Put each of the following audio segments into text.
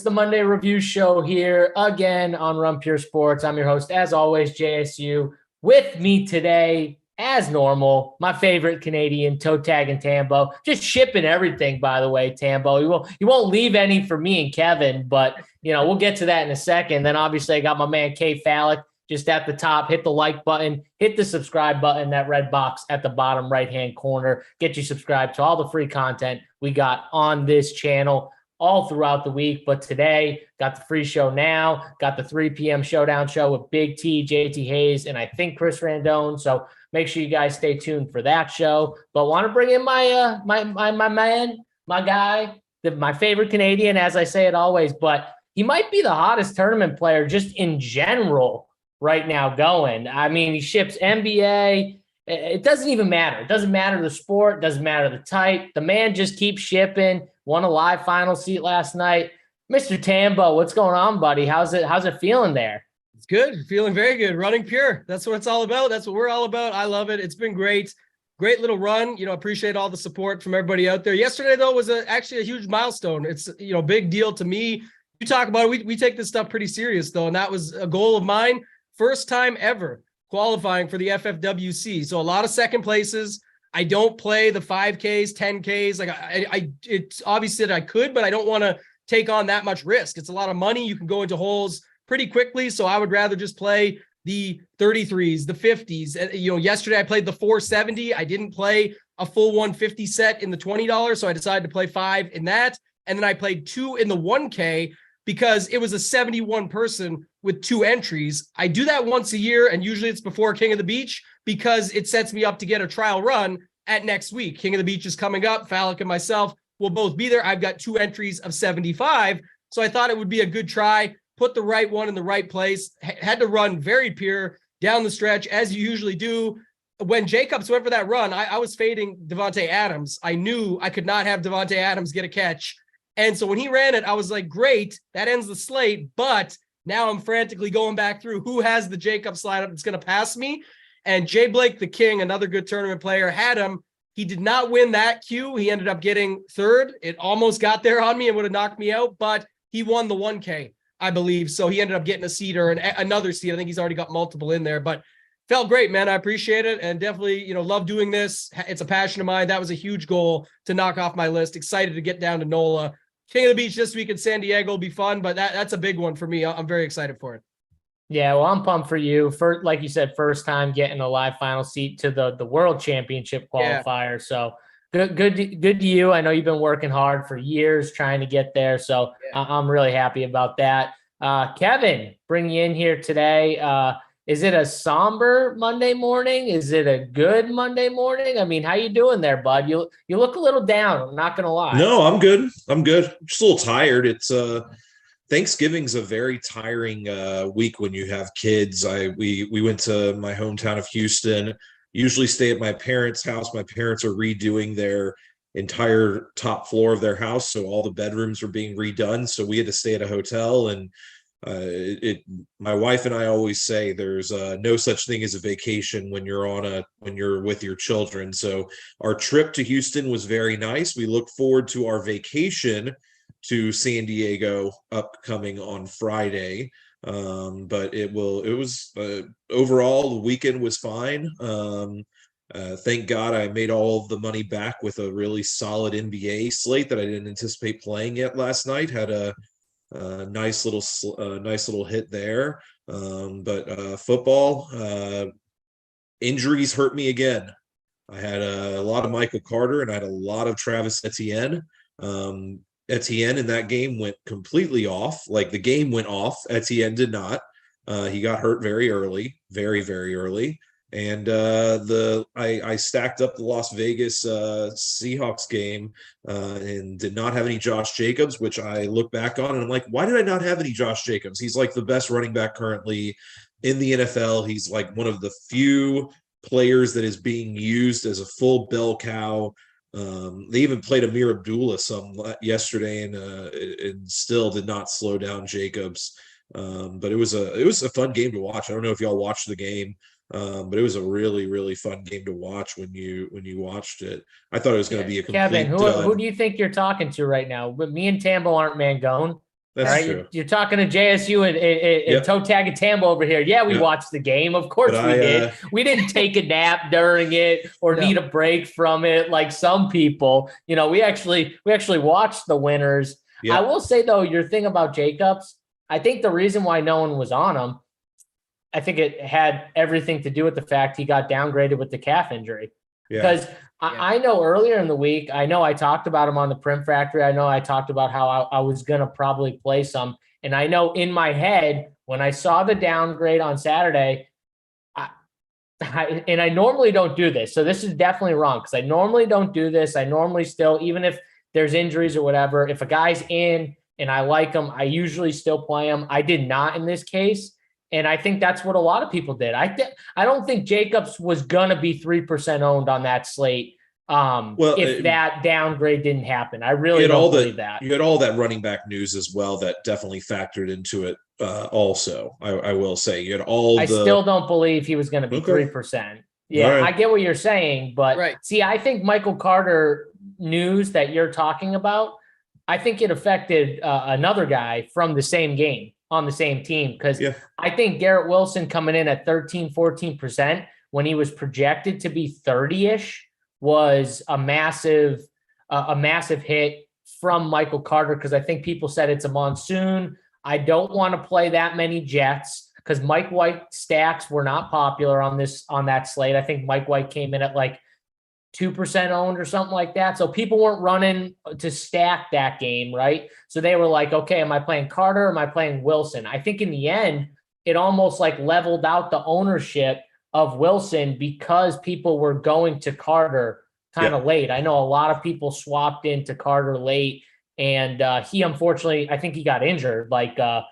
It's the Monday Review Show here again on Run Pure Sports. I'm your host, as always, JSU. With me today, as normal, my favorite Canadian, toe tagging Tambo. Just shipping everything, by the way, Tambo. You won't leave any for me and Kevin, but we'll get to that in a second. Then obviously I got my man KFALIK just at the top. Hit the like button, hit the subscribe button, that red box at the bottom right-hand corner. Get you subscribed to all the free content we got on this channel all throughout the week. But today, got the free show now, got the 3 p.m. Showdown show with Big T, JT Hayes, and I think Chris Randone. So make sure you guys stay tuned for that show. But want to bring in my man, my guy, my favorite Canadian, as I say it always, but he might be the hottest tournament player just in general right now going. I mean, he ships NBA. It doesn't even matter. It doesn't matter the sport. It doesn't matter the type. The man just keeps shipping. Won a live final seat last night. Mr. Tambo, what's going on, buddy? How's it feeling there? It's good. Feeling very good. Running pure. That's what it's all about. That's what we're all about. I love it. It's been great. Great little run. Appreciate all the support from everybody out there. Yesterday, though, was actually a huge milestone. It's, big deal to me. You talk about it. We take this stuff pretty serious, though, and that was a goal of mine. First time ever qualifying for the FFWC. So a lot of second places. I don't play the 5Ks, 10Ks. Like it's obvious that I could, but I don't want to take on that much risk. It's a lot of money. You can go into holes pretty quickly. So I would rather just play the 33s, the 50s. Yesterday I played the 470. I didn't play a full 150 set in the $20. So I decided to play 5 in that. And then I played 2 in the 1K because it was a 71 person with 2 entries. I do that once a year, and usually it's before King of the Beach because it sets me up to get a trial run at next week. King of the Beach is coming up. Falik and myself will both be there. I've got 2 entries of 75, so I thought it would be a good try. Put the right one in the right place. Had to run very pure down the stretch, as you usually do. When Jacobs went for that run, I was fading Devontae Adams. I knew I could not have Devontae Adams get a catch. And so when he ran it, I was like, great, that ends the slate. But now I'm frantically going back through who has the Jacobs lineup that's going to pass me. And Jay Blake, the king, another good tournament player, had him. He did not win that queue. He ended up getting 3rd. It almost got there on me and would have knocked me out, but he won the 1K, I believe. So he ended up getting a seed or another seed. I think he's already got multiple in there, but felt great, man. I appreciate it. And definitely, love doing this. It's a passion of mine. That was a huge goal to knock off my list. Excited to get down to NOLA. King of the Beach this week in San Diego will be fun, but that's a big one for me. I'm very excited for it. Yeah, well, I'm pumped for you. Like you said, first time getting a live final seat to the World Championship qualifier. Yeah. So good to you. I know you've been working hard for years trying to get there. So yeah. I'm really happy about that. Kevin, bring you in here today. Is it a somber Monday morning? Is it a good Monday morning? I mean, how you doing there, bud? You look a little down. I'm not going to lie. No, I'm good. I'm just a little tired. It's Thanksgiving's a very tiring week when you have kids. We went to my hometown of Houston. Usually stay at my parents' house. My parents are redoing their entire top floor of their house, so all the bedrooms are being redone. So we had to stay at a hotel, and my wife and I always say there's no such thing as a vacation when you're with your children. So our trip to Houston was very nice. We look forward to our vacation to San Diego upcoming on Friday. But it was overall the weekend was fine. Thank God I made all of the money back with a really solid NBA slate that I didn't anticipate playing yet last night. Had a nice little hit there. But football, injuries hurt me again. I had a lot of Michael Carter and I had a lot of Travis Etienne. Etienne in that game went completely off. Like the game went off. Etienne did not. He got hurt very early, very, very early. And I stacked up the Las Vegas Seahawks game and did not have any Josh Jacobs, which I look back on and I'm like, why did I not have any Josh Jacobs? He's like the best running back currently in the NFL. He's like one of the few players that is being used as a full bell cow. They even played Amir Abdullah some yesterday and still did not slow down Jacobs. But it was a fun game to watch. I don't know if y'all watched the game. But it was a really, really fun game to watch when you watched it. I thought it was going to be a complete Kevin, who do you think you're talking to right now? But me and Tambo aren't Mangone. That's All right, true. you're talking to JSU and Yep. Toe Tag and Tambo over here. Yeah, we Yep. watched the game. Of course But we did. We didn't take a nap during it or No. need a break from it like some people. You know, we actually watched the winners. Yep. I will say though, your thing about Jacobs, I think the reason why no one was on him, I think it had everything to do with the fact he got downgraded with the calf injury. Yeah. Because I know earlier in the week, I know I talked about him on the Prim Factory. I know I talked about how I was going to probably play some. And I know in my head, when I saw the downgrade on Saturday, and I normally don't do this. So this is definitely wrong because I normally don't do this. I normally still, even if there's injuries or whatever, if a guy's in and I like him, I usually still play him. I did not in this case. And I think that's what a lot of people did. I don't think Jacobs was going to be 3% owned on that slate if that downgrade didn't happen. I really don't believe that. You had all that running back news as well that definitely factored into it also. I will say you had I still don't believe he was going to be 3%. Yeah, right. I get what you're saying, but see, I think Michael Carter news that you're talking about, I think it affected another guy from the same game on the same team because I think Garrett Wilson coming in at 13-14% when he was projected to be 30-ish was a massive hit from Michael Carter because I think people said it's a monsoon. I don't want to play that many Jets because Mike White stacks were not popular on that slate. I think Mike White came in at like 2% owned or something like that. So people weren't running to stack that game, right? So they were like, okay, am I playing Carter? Or am I playing Wilson? I think in the end, it almost like leveled out the ownership of Wilson because people were going to Carter kind of late. I know a lot of people swapped into Carter late, and he unfortunately, I think he got injured. Like I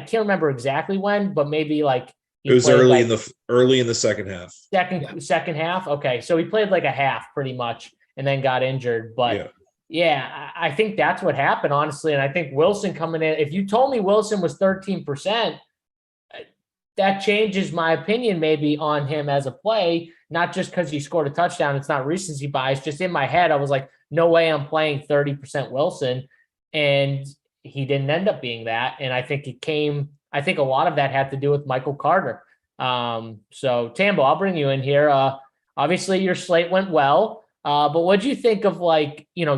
can't remember exactly when, but maybe like it was early in the second half. Second half. Okay, so he played like a half pretty much, and then got injured. But I think that's what happened, honestly. And I think Wilson coming in. If you told me Wilson was 13%. That changes my opinion maybe on him as a play, not just because he scored a touchdown. It's not recency bias. Just in my head, I was like, no way I'm playing 30% Wilson. And he didn't end up being that. And I think I think a lot of that had to do with Michael Carter. So Tambo, I'll bring you in here. Obviously your slate went well. But what'd you think of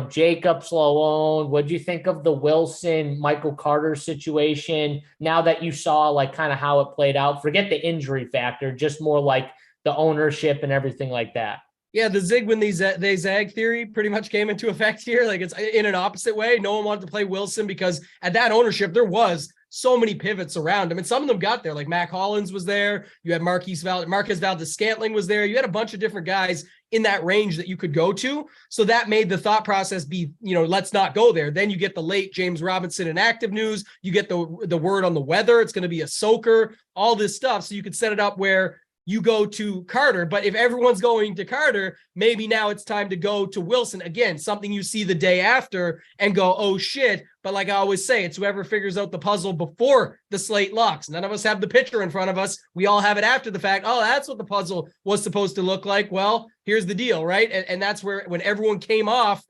Jacobs low owned? What'd you think of the Wilson, Michael Carter situation now that you saw like kind of how it played out? Forget the injury factor, just more like the ownership and everything like that. Yeah, the zig when they zag theory pretty much came into effect here. Like it's in an opposite way. No one wanted to play Wilson because at that ownership, there was so many pivots around him. And some of them got there, like Mac Hollins was there. You had Marquez Valdez-Scantling was there. You had a bunch of different guys in that range that you could go to. So that made the thought process be, let's not go there. Then you get the late James Robinson inactive news. You get the word on the weather. It's going to be a soaker, all this stuff. So you could set it up where you go to Carter. But if everyone's going to Carter, maybe now it's time to go to Wilson. Again, something you see the day after and go, oh shit. But like I always say, it's whoever figures out the puzzle before the slate locks. None of us have the picture in front of us. We all have it after the fact. Oh, that's what the puzzle was supposed to look like. Well, here's the deal, right? And that's where when everyone came off,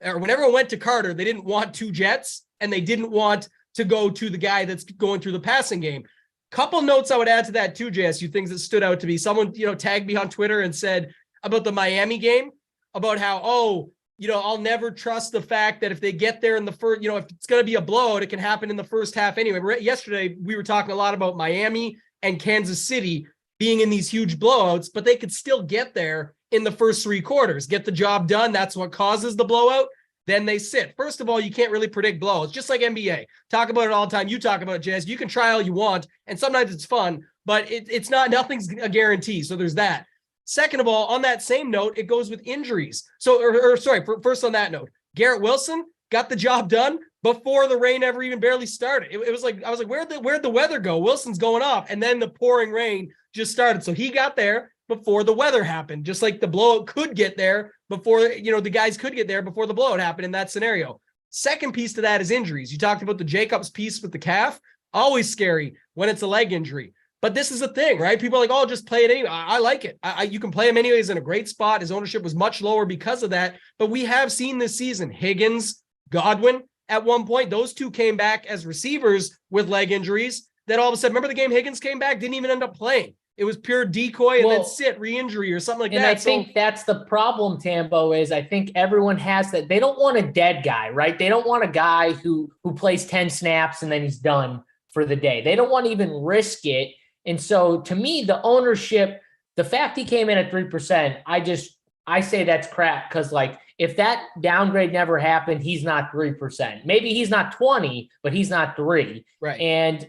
or when everyone went to Carter, they didn't want two Jets and they didn't want to go to the guy that's going through the passing game. Couple notes I would add to that too, JSU, things that stood out to me. Someone, tagged me on Twitter and said about the Miami game, about how, I'll never trust the fact that if they get there in the first, if it's going to be a blowout, it can happen in the first half anyway. Yesterday, we were talking a lot about Miami and Kansas City being in these huge blowouts, but they could still get there in the first three quarters, get the job done. That's what causes the blowout. Then they sit. First of all, you can't really predict blowouts, just like NBA. Talk about it all the time. You talk about it, Jazz. You can try all you want, and sometimes it's fun, but it's not, nothing's a guarantee. So there's that. Second of all, on that same note, it goes with injuries. So, first on that note, Garrett Wilson got the job done before the rain ever even barely started. It was like, I was like, where'd the weather go? Wilson's going off, and then the pouring rain just started. So he got there before the weather happened, just like the blowout could get there before, the guys could get there before the blowout happened in that scenario. Second piece to that is injuries. You talked about the Jacobs piece with the calf. Always scary when it's a leg injury. But this is a thing, right? People are like, oh, just play it anyway. I like it. You can play him anyways in a great spot. His ownership was much lower because of that. But we have seen this season, Higgins, Godwin at one point. Those two came back as receivers with leg injuries. Then all of a sudden, remember the game Higgins came back, didn't even end up playing. It was pure decoy and then sit re-injury or something like that. And I think that's the problem, Tambo, is I think everyone has that. They don't want a dead guy, right? They don't want a guy who plays 10 snaps and then he's done for the day. They don't want to even risk it. And so to me, the ownership, the fact he came in at 3%, I say that's crap, because like if that downgrade never happened, he's not 3%. Maybe he's not 20, but he's not 3. Right. And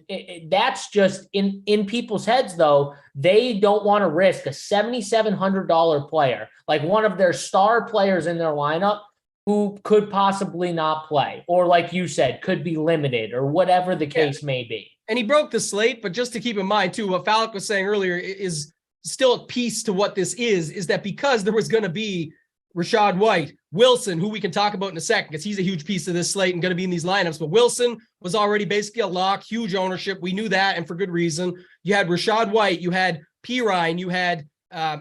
that's just in people's heads, though. They don't want to risk a $7,700 player, like one of their star players in their lineup, who could possibly not play, or like you said, could be limited, or whatever the case may be. And he broke the slate, but just to keep in mind too, what Falik was saying earlier is still a piece to what this is that because there was going to be Rachaad White, Wilson, who we can talk about in a second, because he's a huge piece of this slate and going to be in these lineups. But Wilson was already basically a lock, huge ownership. We knew that, and for good reason. You had Rachaad White, you had P. Ryan, you had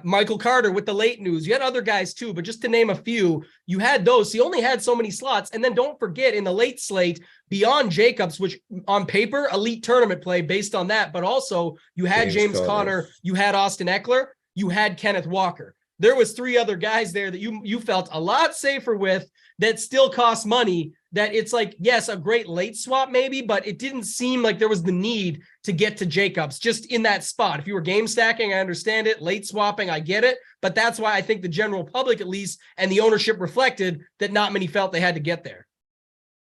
Michael Carter with the late news. You had other guys too, but just to name a few, you had those. So you only had so many slots. And then don't forget, in the late slate, beyond Jacobs, which on paper, elite tournament play based on that, but also you had James Conner, you had Austin Eckler, you had Kenneth Walker. There was 3 other guys there that you felt a lot safer with that still cost money, that it's like, yes, a great late swap maybe, but it didn't seem like there was the need to get to Jacobs just in that spot. If you were game stacking, I understand it. Late swapping, I get it. But that's why I think the general public, at least, and the ownership reflected that not many felt they had to get there.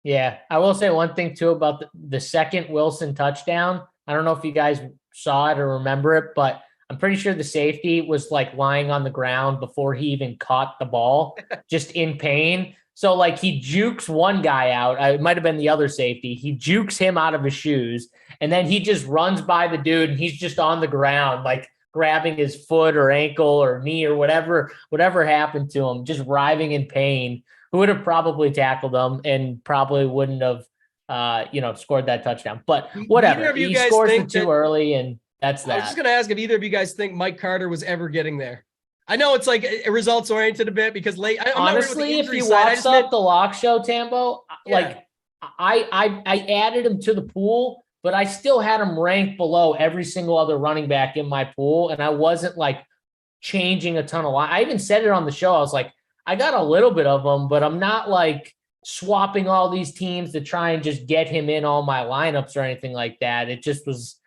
Yeah, I will say one thing too about the second Wilson touchdown. I don't know if you guys saw it or remember it, but I'm pretty sure the safety was like lying on the ground before he even caught the ball, just in pain. So like he jukes one guy out. It might have been the other safety. He jukes him out of his shoes, and then he just runs by the dude, and he's just on the ground, like grabbing his foot or ankle or knee or whatever happened to him, just writhing in pain. Who would have probably tackled him and probably wouldn't have, scored that touchdown. But whatever. He scores it too early, and that's that. I was just going to ask if either of you guys think Mike Carter was ever getting there. I know it's like results oriented a bit because honestly, if you watched the lock show, Tambo, like I added him to the pool, but I still had him ranked below every single other running back in my pool. And I wasn't like changing a ton of line. I even said it on the show. I was like, I got a little bit of them, but I'm not like swapping all these teams to try and just get him in all my lineups or anything like that. It just was,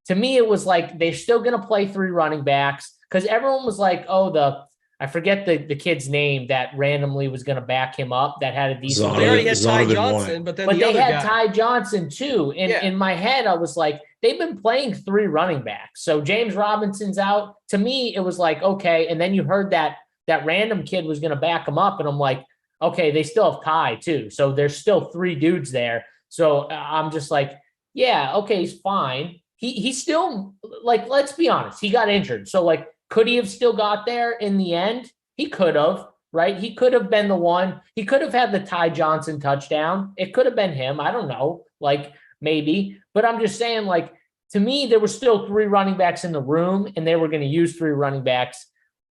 to me, it was like, they're still going to play 3 running backs. Because everyone was like, I forget the kid's name that randomly was going to back him up, that had a decent. They already had Ty Johnson, but they had Ty Johnson too. And in my head, I was like, they've been playing 3 running backs. So James Robinson's out. To me, it was like, okay. And then you heard that random kid was going to back him up. And I'm like, okay, they still have Ty too. So there's still 3 dudes there. So I'm just like, yeah, okay, he's fine. He's still, like, let's be honest, he got injured. So like, could he have still got there in the end? He could have, right? He could have been the one. He could have had the Ty Johnson touchdown. It could have been him. I don't know, like maybe. But I'm just saying, like, to me, there were still 3 running backs in the room, and they were going to use 3 running backs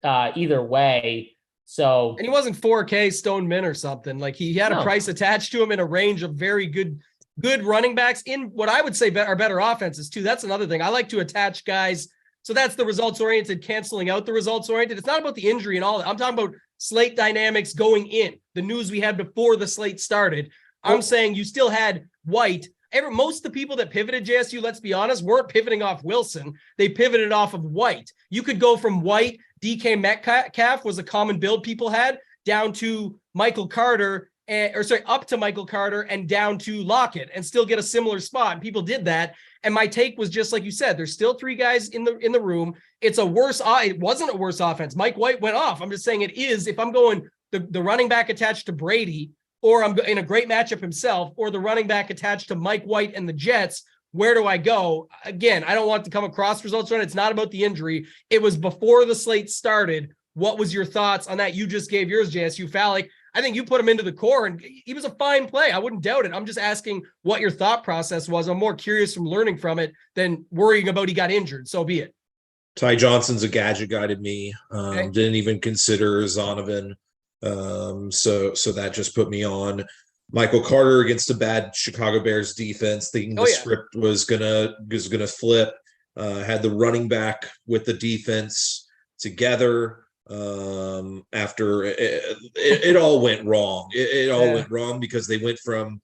either way. So, and he wasn't 4K Stone Mint or something. Like he had a price attached to him in a range of very good running backs in what I would say are better offenses too. That's another thing. I like to attach guys. So that's the results-oriented, canceling out the results-oriented. It's not about the injury and all that. I'm talking about slate dynamics going in, the news we had before the slate started. I'm saying you still had White. Most of the people that pivoted JSU, let's be honest, weren't pivoting off Wilson. They pivoted off of White. You could go from White, DK Metcalf was a common build people had, down to Michael Carter, up to Michael Carter and down to Lockett and still get a similar spot. And people did that. And my take was just like you said, there's still 3 guys in the room. It wasn't a worse offense. Mike White went off. I'm just saying it is. If I'm going the running back attached to Brady, or I'm in a great matchup himself, or the running back attached to Mike White and the Jets, where do I go? Again, I don't want to come across results on it. It's not about the injury. It was before the slate started. What was your thoughts on that? You just gave yours, JSU. Falik, I think you put him into the core, and he was a fine play. I wouldn't doubt it. I'm just asking what your thought process was. I'm more curious from learning from it than worrying about he got injured. So be it. Ty Johnson's a gadget guy to me. Didn't even consider Zonovan. So that just put me on. Michael Carter against a bad Chicago Bears defense, thinking the script was gonna flip. Had the running back with the defense together. After it all went wrong. It all went wrong because they went from,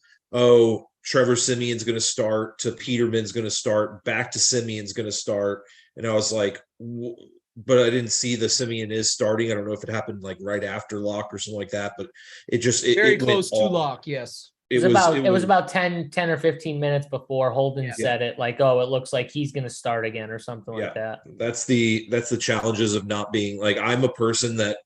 Trevor Simeon's going to start to Peterman's going to start, back to Simeon's going to start. And I was like, but I didn't see the Simeon is starting. I don't know if it happened like right after lock or something like that, but it very close to lock. Yes. It was about 10 or 15 minutes before Holden said it, like, it looks like he's going to start again or something like that. That's the challenges of not being like, I'm a person that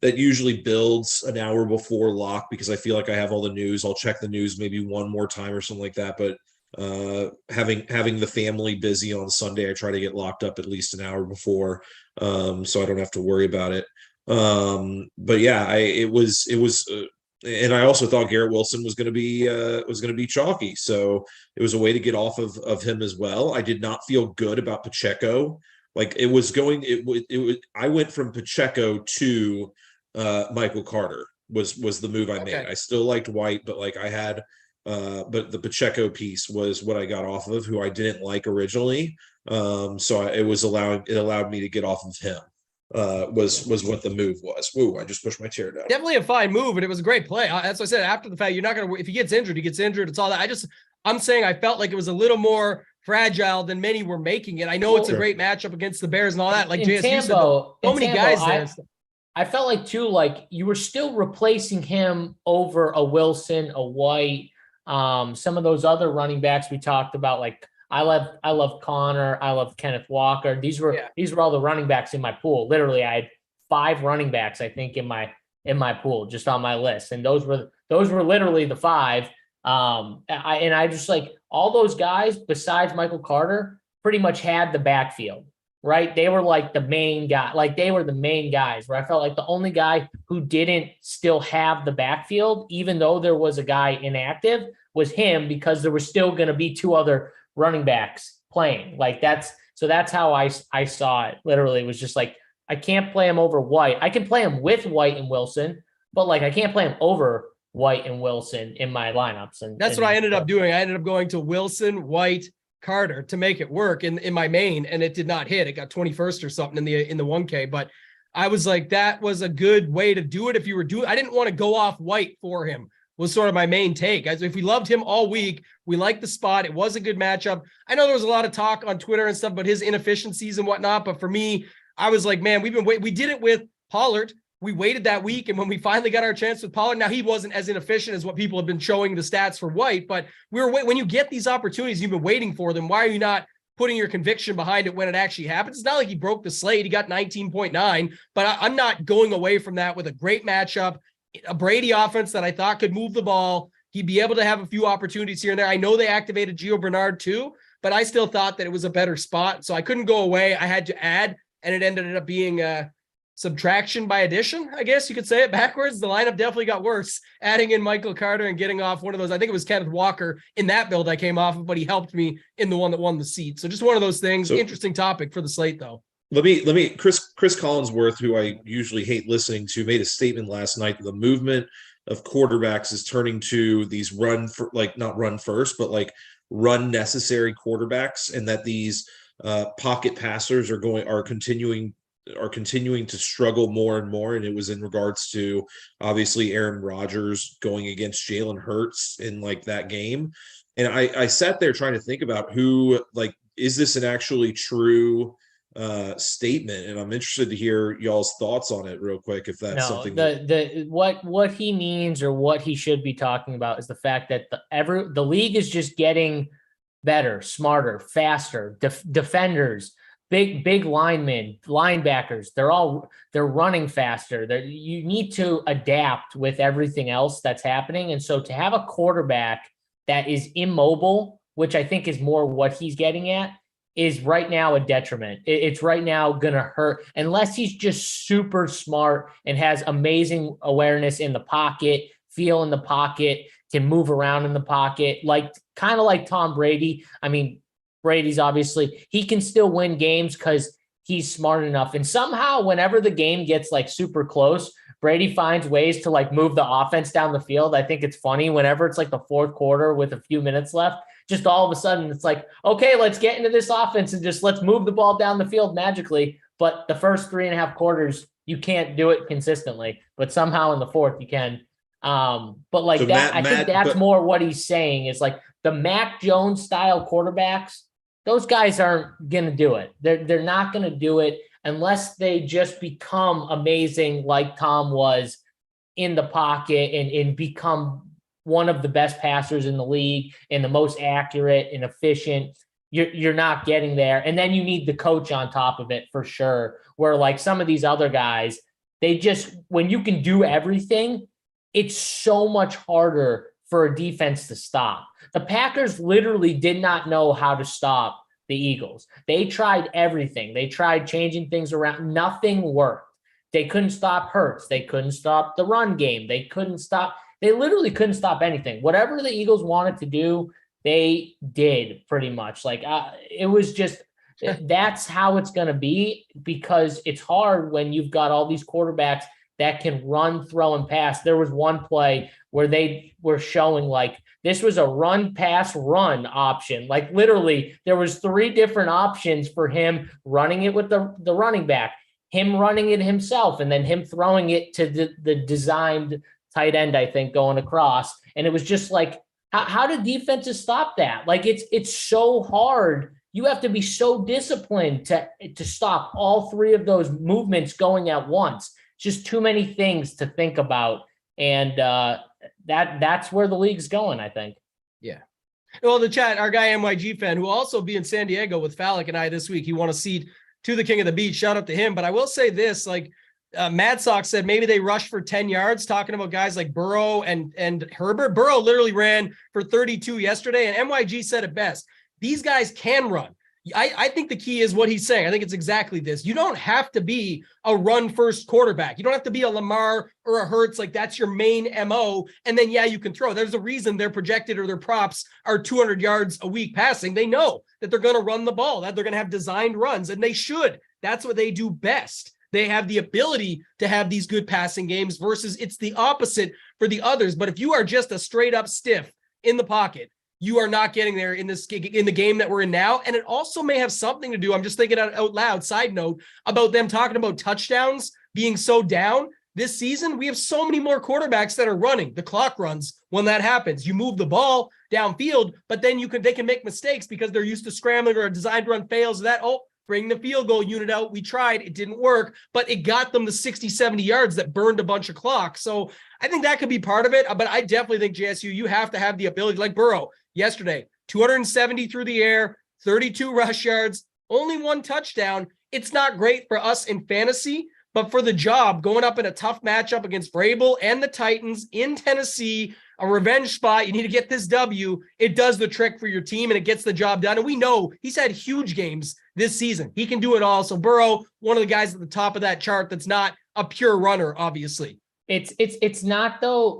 usually builds an hour before lock because I feel like I have all the news. I'll check the news maybe one more time or something like that. But having the family busy on Sunday, I try to get locked up at least an hour before, so I don't have to worry about it. But yeah, it was. And I also thought Garrett Wilson was going to be chalky, so it was a way to get off of him as well. I did not feel good about Pacheco. Like it was. I went from Pacheco to Michael Carter was the move I made. I still liked White, but like I had, but the Pacheco piece was what I got off of, who I didn't like originally. So it allowed me to get off of him. Was what the move was. Woo, I just pushed my chair down. Definitely a fine move, and it was a great play. That's what I said. After the fact, you're not going to, if he gets injured, he gets injured. It's all that. I'm saying I felt like it was a little more fragile than many were making it. I know it's a great matchup against the Bears and all that. Like JSU said, so many guys there. I felt like too, like you were still replacing him over a Wilson, a White, some of those other running backs we talked about, like I love Connor. I love Kenneth Walker. These were all the running backs in my pool. Literally, I had 5 running backs, I think, in my pool, just on my list. And those were literally the 5. I just like all those guys besides Michael Carter pretty much had the backfield, right? They were like the main guy, like they were the main guys, where I felt like the only guy who didn't still have the backfield, even though there was a guy inactive, was him, because there was still going to be 2 other running backs playing. Like that's how I saw it. Literally, it was just like, I can't play him over White. I can play him with White and Wilson, but like I can't play him over White and Wilson in my lineups. And that's what I ended up doing. I ended up going to Wilson, White, Carter to make it work in my main, and it did not hit. It got 21st or something in the 1K, but I was like, that was a good way to do it. If you were I didn't want to go off White for him, was sort of my main take. As if we loved him all week, we liked the spot. It was a good matchup. I know there was a lot of talk on Twitter and stuff about his inefficiencies and whatnot, but for me, I was like, man, we did it with Pollard. We waited that week, and when we finally got our chance with Pollard, now he wasn't as inefficient as what people have been showing the stats for White, but when you get these opportunities, you've been waiting for them. Why are you not putting your conviction behind it when it actually happens? It's not like he broke the slate. He got 19.9, but I'm not going away from that with a great matchup, a Brady offense that I thought could move the ball. He'd be able to have a few opportunities here and there. I know they activated Gio Bernard too, but I still thought that it was a better spot. So I couldn't go away. I had to add, and it ended up being a subtraction by addition, I guess you could say it backwards. The lineup definitely got worse, adding in Michael Carter and getting off one of those. I think it was Kenneth Walker in that build I came off of, but he helped me in the one that won the seat. So just one of those things. So, interesting topic for the slate though. Let me Chris Collinsworth, who I usually hate listening to, made a statement last night that the movement of quarterbacks is turning to these not run first, but like run necessary quarterbacks, and that these pocket passers are continuing to struggle more and more. And it was in regards to obviously Aaron Rodgers going against Jalen Hurts in like that game. And I sat there trying to think about who, like, is this an actually true statement? And I'm interested to hear y'all's thoughts on it real quick, if that's something what he means, or what he should be talking about, is the fact that the league is just getting better, smarter, faster, defenders, big linemen, linebackers. They're running faster. You need to adapt with everything else that's happening. And so to have a quarterback that is immobile, which I think is more what he's getting at, is right now a detriment. It's right now going to hurt, unless he's just super smart and has amazing awareness in the pocket, feel in the pocket, can move around in the pocket, kind of like Tom Brady. I mean, Brady's obviously, he can still win games because he's smart enough. And somehow, whenever the game gets like super close, Brady finds ways to like move the offense down the field. I think it's funny whenever it's like the fourth quarter with a few minutes left, just all of a sudden it's like, okay, let's get into this offense and just let's move the ball down the field magically. But the first 3.5 quarters, you can't do it consistently, but somehow in the fourth you can. But like so that, I think that's more what he's saying is like the Mac Jones style quarterbacks, those guys aren't going to do it. They're not going to do it unless they just become amazing like Tom was in the pocket and become one of the best passers in the league and the most accurate and efficient. You're not getting there. And then you need the coach on top of it for sure, where like some of these other guys, they just, when you can do everything, it's so much harder for a defense to stop. The Packers literally did not know how to stop the Eagles. They tried everything. They tried changing things around. Nothing worked. They couldn't stop Hurts. They couldn't stop the run game. They literally couldn't stop anything. Whatever the Eagles wanted to do, they did pretty much. Like it was just, that's how it's going to be, because it's hard when you've got all these quarterbacks that can run, throw, and pass. There was one play where they were showing like this was a run, pass, run option. Like literally there was 3 different options for him running it with the running back, him running it himself, and then him throwing it to the designed tight end, I think, going across. And it was just like, how do defenses stop that? Like it's so hard. You have to be so disciplined to stop all 3 of those movements going at once. Just too many things to think about. And that's where the league's going, I think. Yeah. Well, the chat, our guy MYG fan, who will also be in San Diego with Falik and I this week, he won a seat to the King of the Beach. Shout out to him. But I will say this, like Mad Sox said, maybe they rushed for 10 yards, talking about guys like Burrow and Herbert. Burrow literally ran for 32 yesterday, and MYG said it best. These guys can run. I think the key is what he's saying. I think it's exactly this. You don't have to be a run-first quarterback. You don't have to be a Lamar or a Hurts. Like, that's your main MO. And then, yeah, you can throw. There's a reason they're projected or their props are 200 yards a week passing. They know that they're going to run the ball, that they're going to have designed runs, and they should. That's what they do best. They have the ability to have these good passing games versus it's the opposite for the others. But if you are just a straight up stiff in the pocket, you are not getting there in the game that we're in now. And it also may have something to do, I'm just thinking out loud, side note, about them talking about touchdowns being so down. This season, we have so many more quarterbacks that are running. The clock runs when that happens. You move the ball downfield, but then they can make mistakes because they're used to scrambling, or a designed run fails. Bring the field goal unit out. We tried, it didn't work, but it got them the 60, 70 yards that burned a bunch of clock. So I think that could be part of it. But I definitely think, JSU, you have to have the ability, like Burrow yesterday, 270 through the air, 32 rush yards, only 1 touchdown. It's not great for us in fantasy, but for the job, going up in a tough matchup against Vrabel and the Titans in Tennessee, a revenge spot, you need to get this W. It does the trick for your team, and it gets the job done. And we know he's had huge games this season. He can do it all. So Burrow, one of the guys at the top of that chart that's not a pure runner, obviously. It's not, though,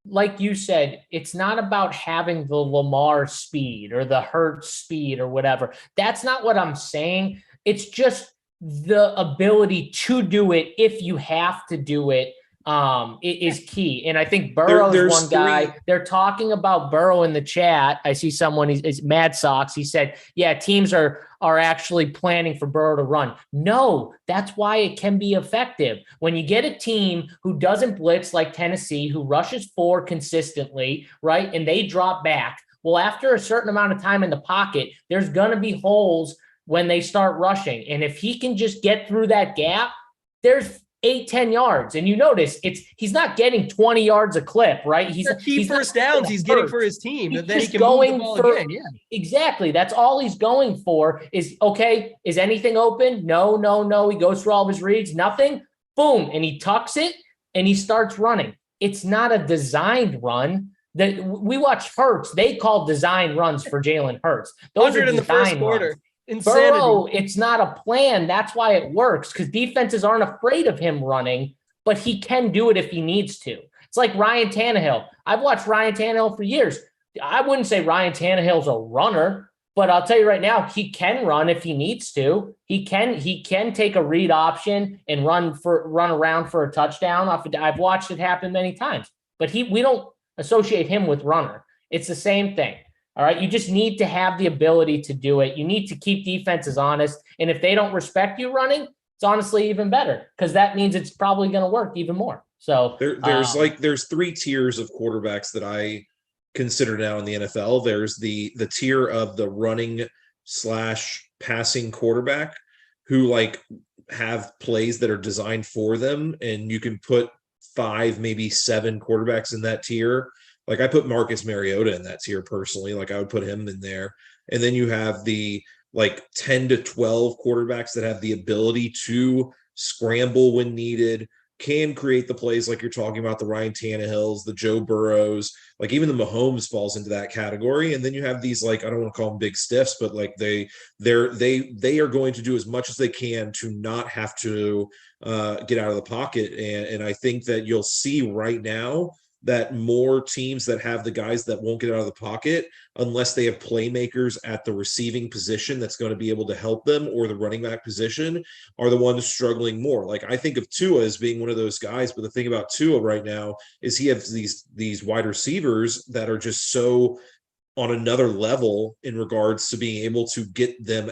like you said, it's not about having the Lamar speed or the Hurts speed or whatever. That's not what I'm saying. It's just the ability to do it if you have to do it. It is key. And I think Burrow is one guy. They're talking about Burrow in the chat. I see someone, is Mad Sox. He said, yeah, teams are actually planning for Burrow to run. No, that's why it can be effective. When you get a team who doesn't blitz like Tennessee, who rushes 4 consistently, right, and they drop back, well, after a certain amount of time in the pocket, there's going to be holes when they start rushing. And if he can just get through that gap, there's 8-10 yards. And you notice he's not getting 20 yards a clip, right? He's first downs he's getting for his team. He's then just he can going move the ball for again. Yeah. Exactly. That's all he's going for is, okay, is anything open? No. He goes through all of his reads, nothing. Boom. And he tucks it and he starts running. It's not a designed run. That we watched Hurts. They called design runs for Jalen Hurts. Those are in the first quarter. Runs. Insanity. Burrow, it's not a plan. That's why it works, because defenses aren't afraid of him running, but he can do it if he needs to. It's like Ryan Tannehill. I've watched Ryan Tannehill for years. I wouldn't say Ryan Tannehill's a runner, But I'll tell you right now, he can run if he needs to. He can take a read option and run around for a touchdown. I've watched it happen many times. But we don't associate him with runner. It's the same thing. All right. You just need to have the ability to do it. You need to keep defenses honest. And if they don't respect you running, it's honestly even better, because that means it's probably going to work even more. So there's 3 tiers of quarterbacks that I consider now in the NFL. There's the tier of the running / passing quarterback who like have plays that are designed for them, and you can put 5, maybe 7 quarterbacks in that tier. Like I put Marcus Mariota in that tier personally. Like I would put him in there. And then you have the like 10 to 12 quarterbacks that have the ability to scramble when needed, can create the plays like you're talking about, the Ryan Tannehills, the Joe Burrows, like even the Mahomes falls into that category. And then you have these, like, I don't want to call them big stiffs, but like they are going to do as much as they can to not have to get out of the pocket. And I think that you'll see right now that more teams that have the guys that won't get out of the pocket unless they have playmakers at the receiving position that's going to be able to help them, or the running back position, are the ones struggling more. Like I think of Tua as being one of those guys, but the thing about Tua right now is he has these wide receivers that are just so on another level in regards to being able to get him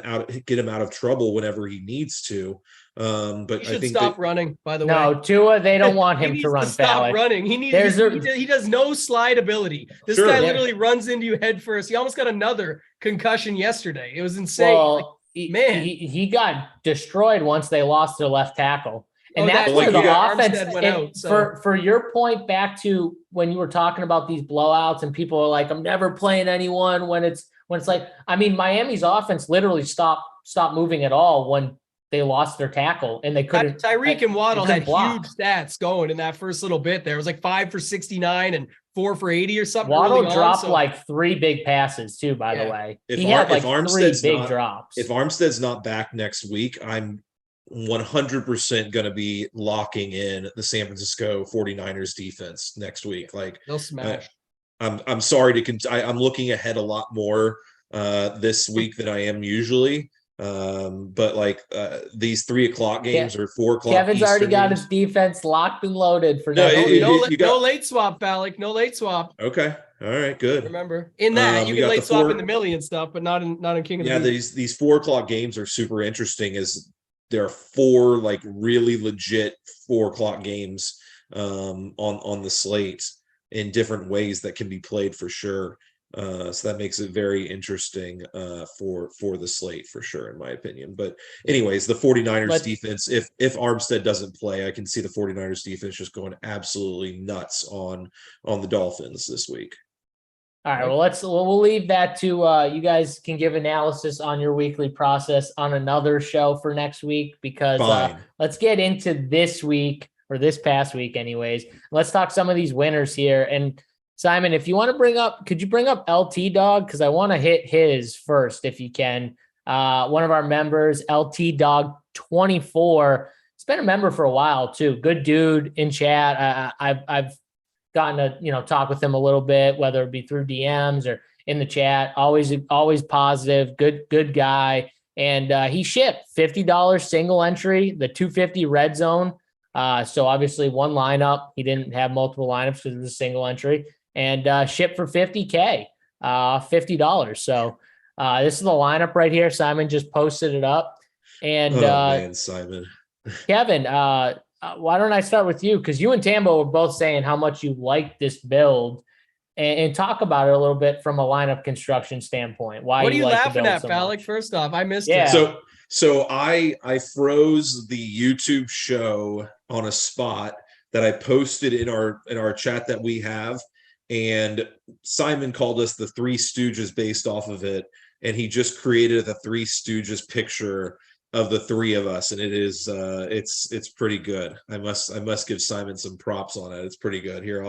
out of trouble whenever he needs to. But he should I think stop running, by the way. No, Tua, they don't want him to run. Stop running. He does no slide ability. This guy literally runs into you head first. He almost got another concussion yesterday. It was insane. Well, he got destroyed once they lost their left tackle. And that's where the offense went out, so. For your point back to when you were talking about these blowouts and people are like, I'm never playing anyone when it's like, I mean, Miami's offense literally stopped moving at all when they lost their tackle and they couldn't. Tyreek and Waddle had block. huge stats going in that first little bit there. It was like 5 for 69 and 4 for 80 or something. Waddle dropped like 3 big passes too, by the way. He had like 3 big drops. If Armstead's not back next week, I'm 100% going to be locking in the San Francisco 49ers defense next week. Like they'll smash. I'm sorry I'm looking ahead a lot more this week than I am usually. But like these 3:00 games or 4:00. Kevin's Eastern already got games. his defense locked and loaded for no late swap, Falik. No late swap. Okay. All right, good. Remember, in that you can late swap in the Millie and stuff, but not in King of the Beat. These 4:00 games are super interesting, as there are 4 like really legit 4:00 games on the slate in different ways that can be played for sure. So that makes it very interesting for the slate for sure, in my opinion. But anyways, the 49ers defense, if Armstead doesn't play, I can see the 49ers defense just going absolutely nuts on the Dolphins this week. All right, well, we'll leave that to you guys can give analysis on your weekly process on another show for next week, because let's get into this week, or this past week anyways. Let's talk some of these winners here. And Simon, if you want to could you bring up LT Dog? Because I want to hit his first if you can. One of our members, LT Dog 24. He's been a member for a while too. Good dude in chat. I've gotten to talk with him a little bit, whether it be through DMs or in the chat. Always positive, good guy. And he shipped $50 single entry, the 250 red zone. So obviously one lineup. He didn't have multiple lineups because it was a single entry. And shipped for $50K, $50. So this is the lineup right here. Simon just posted it up. And man, Simon. Kevin, why don't I start with you? Because you and Tambo were both saying how much you like this build, and talk about it a little bit from a lineup construction standpoint. Why? What are you laughing at, Falik? First off, I missed it. So I froze the YouTube show on a spot that I posted in our chat that we have, and Simon called us the Three Stooges based off of it, and he just created the Three Stooges picture of the 3 of us, and it is it's pretty good. I must give Simon some props on it. It's pretty good. Here,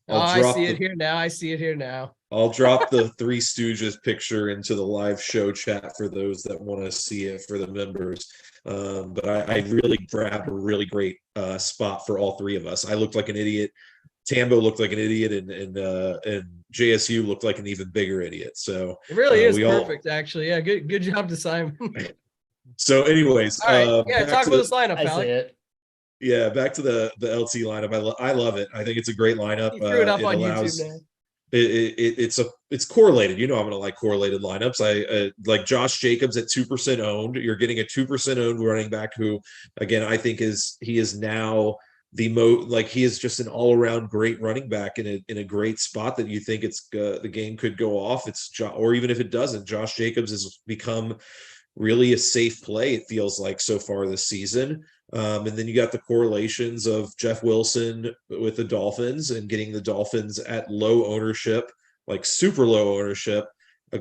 I see it here now. I'll drop the Three Stooges picture into the live show chat for those that want to see it for the members. But I really grabbed a really great spot for all 3 of us. I looked like an idiot Tambo looked like an idiot, and JSU looked like an even bigger idiot. So it really is perfect, actually. Yeah, good job to Simon. So, anyways, all right. Yeah, talk about this lineup, Alec. Yeah, back to the LT lineup. I love it. I think it's a great lineup. You threw it up on YouTube now. It's correlated. You know, I'm going to like correlated lineups. I like Josh Jacobs at 2% owned. You're getting a 2% owned running back who, again, I think he is now he is just an all around great running back in a great spot that you think the game could go off. Or even if it doesn't, Josh Jacobs has become really a safe play. It feels like so far this season. And then you got the correlations of Jeff Wilson with the Dolphins and getting the Dolphins at low ownership, like super low ownership,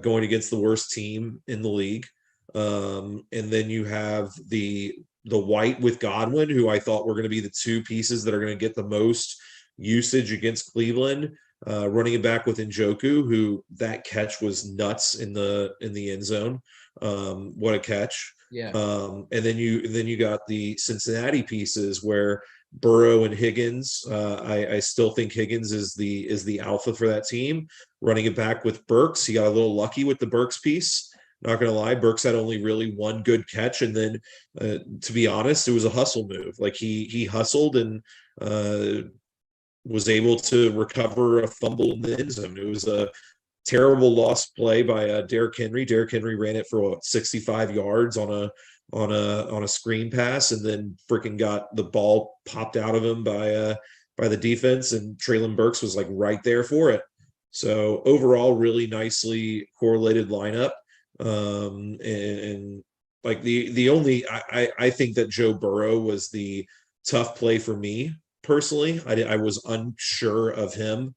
going against the worst team in the league. And then you have the White with Godwin, who I thought were going to be the two pieces that are going to get the most usage against Cleveland. Running it back with Njoku, who that catch was nuts in the end zone. What a catch. Yeah. And then you got the Cincinnati pieces where Burrow and Higgins. I still think Higgins is the alpha for that team. Running it back with Burks. He got a little lucky with the Burks piece. Not going to lie, Burks had only really one good catch, and then to be honest, it was a hustle move. Like he hustled and was able to recover a fumble in the end zone. It was a terrible lost play by Derrick Henry. Derrick Henry ran it for 65 yards on a screen pass, and then freaking got the ball popped out of him by the defense, and Treylon Burks was like right there for it. So overall, really nicely correlated lineup. And like the only I think that Joe Burrow was the tough play for me personally. I was unsure of him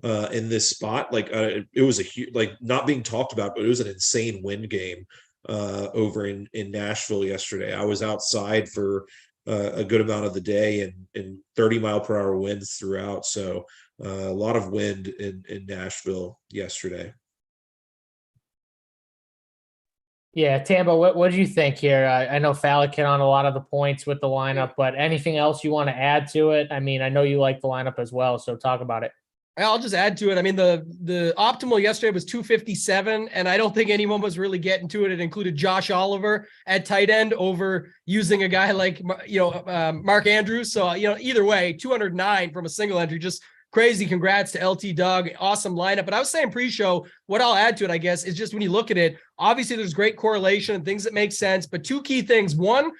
in this spot. Like it was a huge, like not being talked about, but it was an insane wind game over in Nashville yesterday. I was outside for a good amount of the day, and 30-mile-per-hour winds throughout. So a lot of wind in Nashville yesterday. Yeah, Tambo, what do you think here? I know Falik hit on a lot of the points with the lineup, but anything else you want to add to it? I mean, I know you like the lineup as well, so talk about it. I'll just add to it. I mean, the optimal yesterday was 257, and I don't think anyone was really getting to it. It included Josh Oliver at tight end over using a guy like, Mark Andrews. So, either way, 209 from a single entry, just crazy. Congrats to LT Doug. Awesome lineup. But I was saying pre-show, what I'll add to it, I guess, is just when you look at it, obviously there's great correlation and things that make sense, but two key things. One,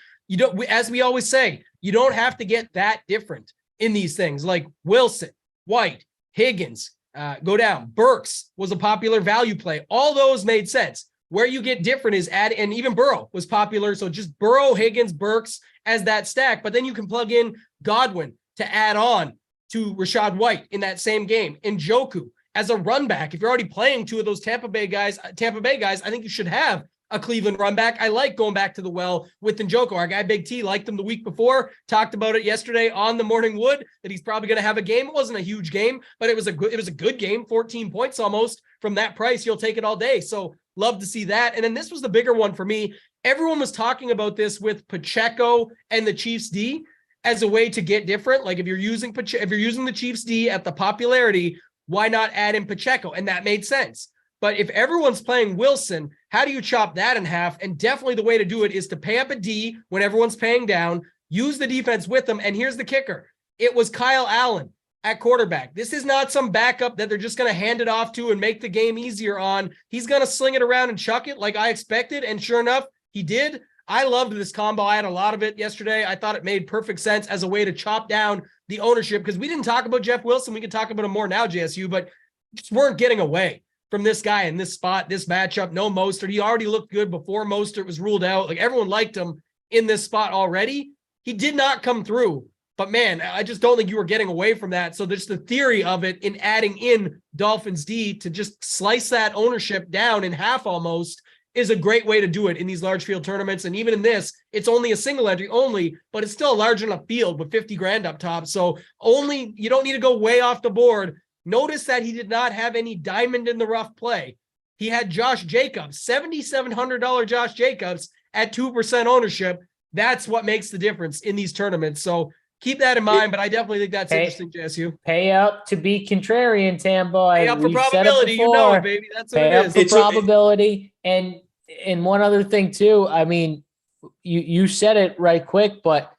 as we always say, you don't have to get that different in these things, like Wilson, White, Higgins, go down. Burks was a popular value play. All those made sense. Where you get different is and even Burrow was popular. So just Burrow, Higgins, Burks as that stack, but then you can plug in Godwin to add on to Rachaad White in that same game. Njoku as a run back. If you're already playing two of those Tampa Bay guys, I think you should have a Cleveland run back. I like going back to the well with Njoku. Our guy Big T liked him the week before, talked about it yesterday on the Morning Wood that he's probably going to have a game. It wasn't a huge game, but it was a good game, 14 points almost from that price. You'll take it all day. So love to see that. And then this was the bigger one for me. Everyone was talking about this with Pacheco and the Chiefs D as a way to get different. Like if you're using the Chiefs D at the popularity, why not add in Pacheco? And that made sense. But if everyone's playing Wilson, how do you chop that in half? And definitely the way to do it is to pay up a D when everyone's paying down, use the defense with them. And here's the kicker. It was Kyle Allen at quarterback. This is not some backup that they're just going to hand it off to and make the game easier on. He's going to sling it around and chuck it like I expected. And sure enough, he did. I loved this combo. I had a lot of it yesterday. I thought it made perfect sense as a way to chop down the ownership, because we didn't talk about Jeff Wilson. We can talk about him more now, JSU, but just weren't getting away from this guy in this spot, this matchup. No Mostert. He already looked good before Mostert was ruled out. Like everyone liked him in this spot already. He did not come through, but man, I just don't think you were getting away from that. So there's the theory of it in adding in Dolphins D to just slice that ownership down in half almost is a great way to do it in these large field tournaments. And even in this, it's only a single entry only, but it's still a large enough field with 50 grand up top. So you don't need to go way off the board. Notice that he did not have any diamond in the rough play. He had Josh Jacobs, $7,700 Josh Jacobs at 2% ownership. That's what makes the difference in these tournaments. So keep that in mind, but I definitely think that's interesting, JSU. Pay up to be contrarian, Tambo. Pay up for probability. You know it, baby. That's what it is. Pay up for probability. And one other thing, too. I mean, you said it right quick, but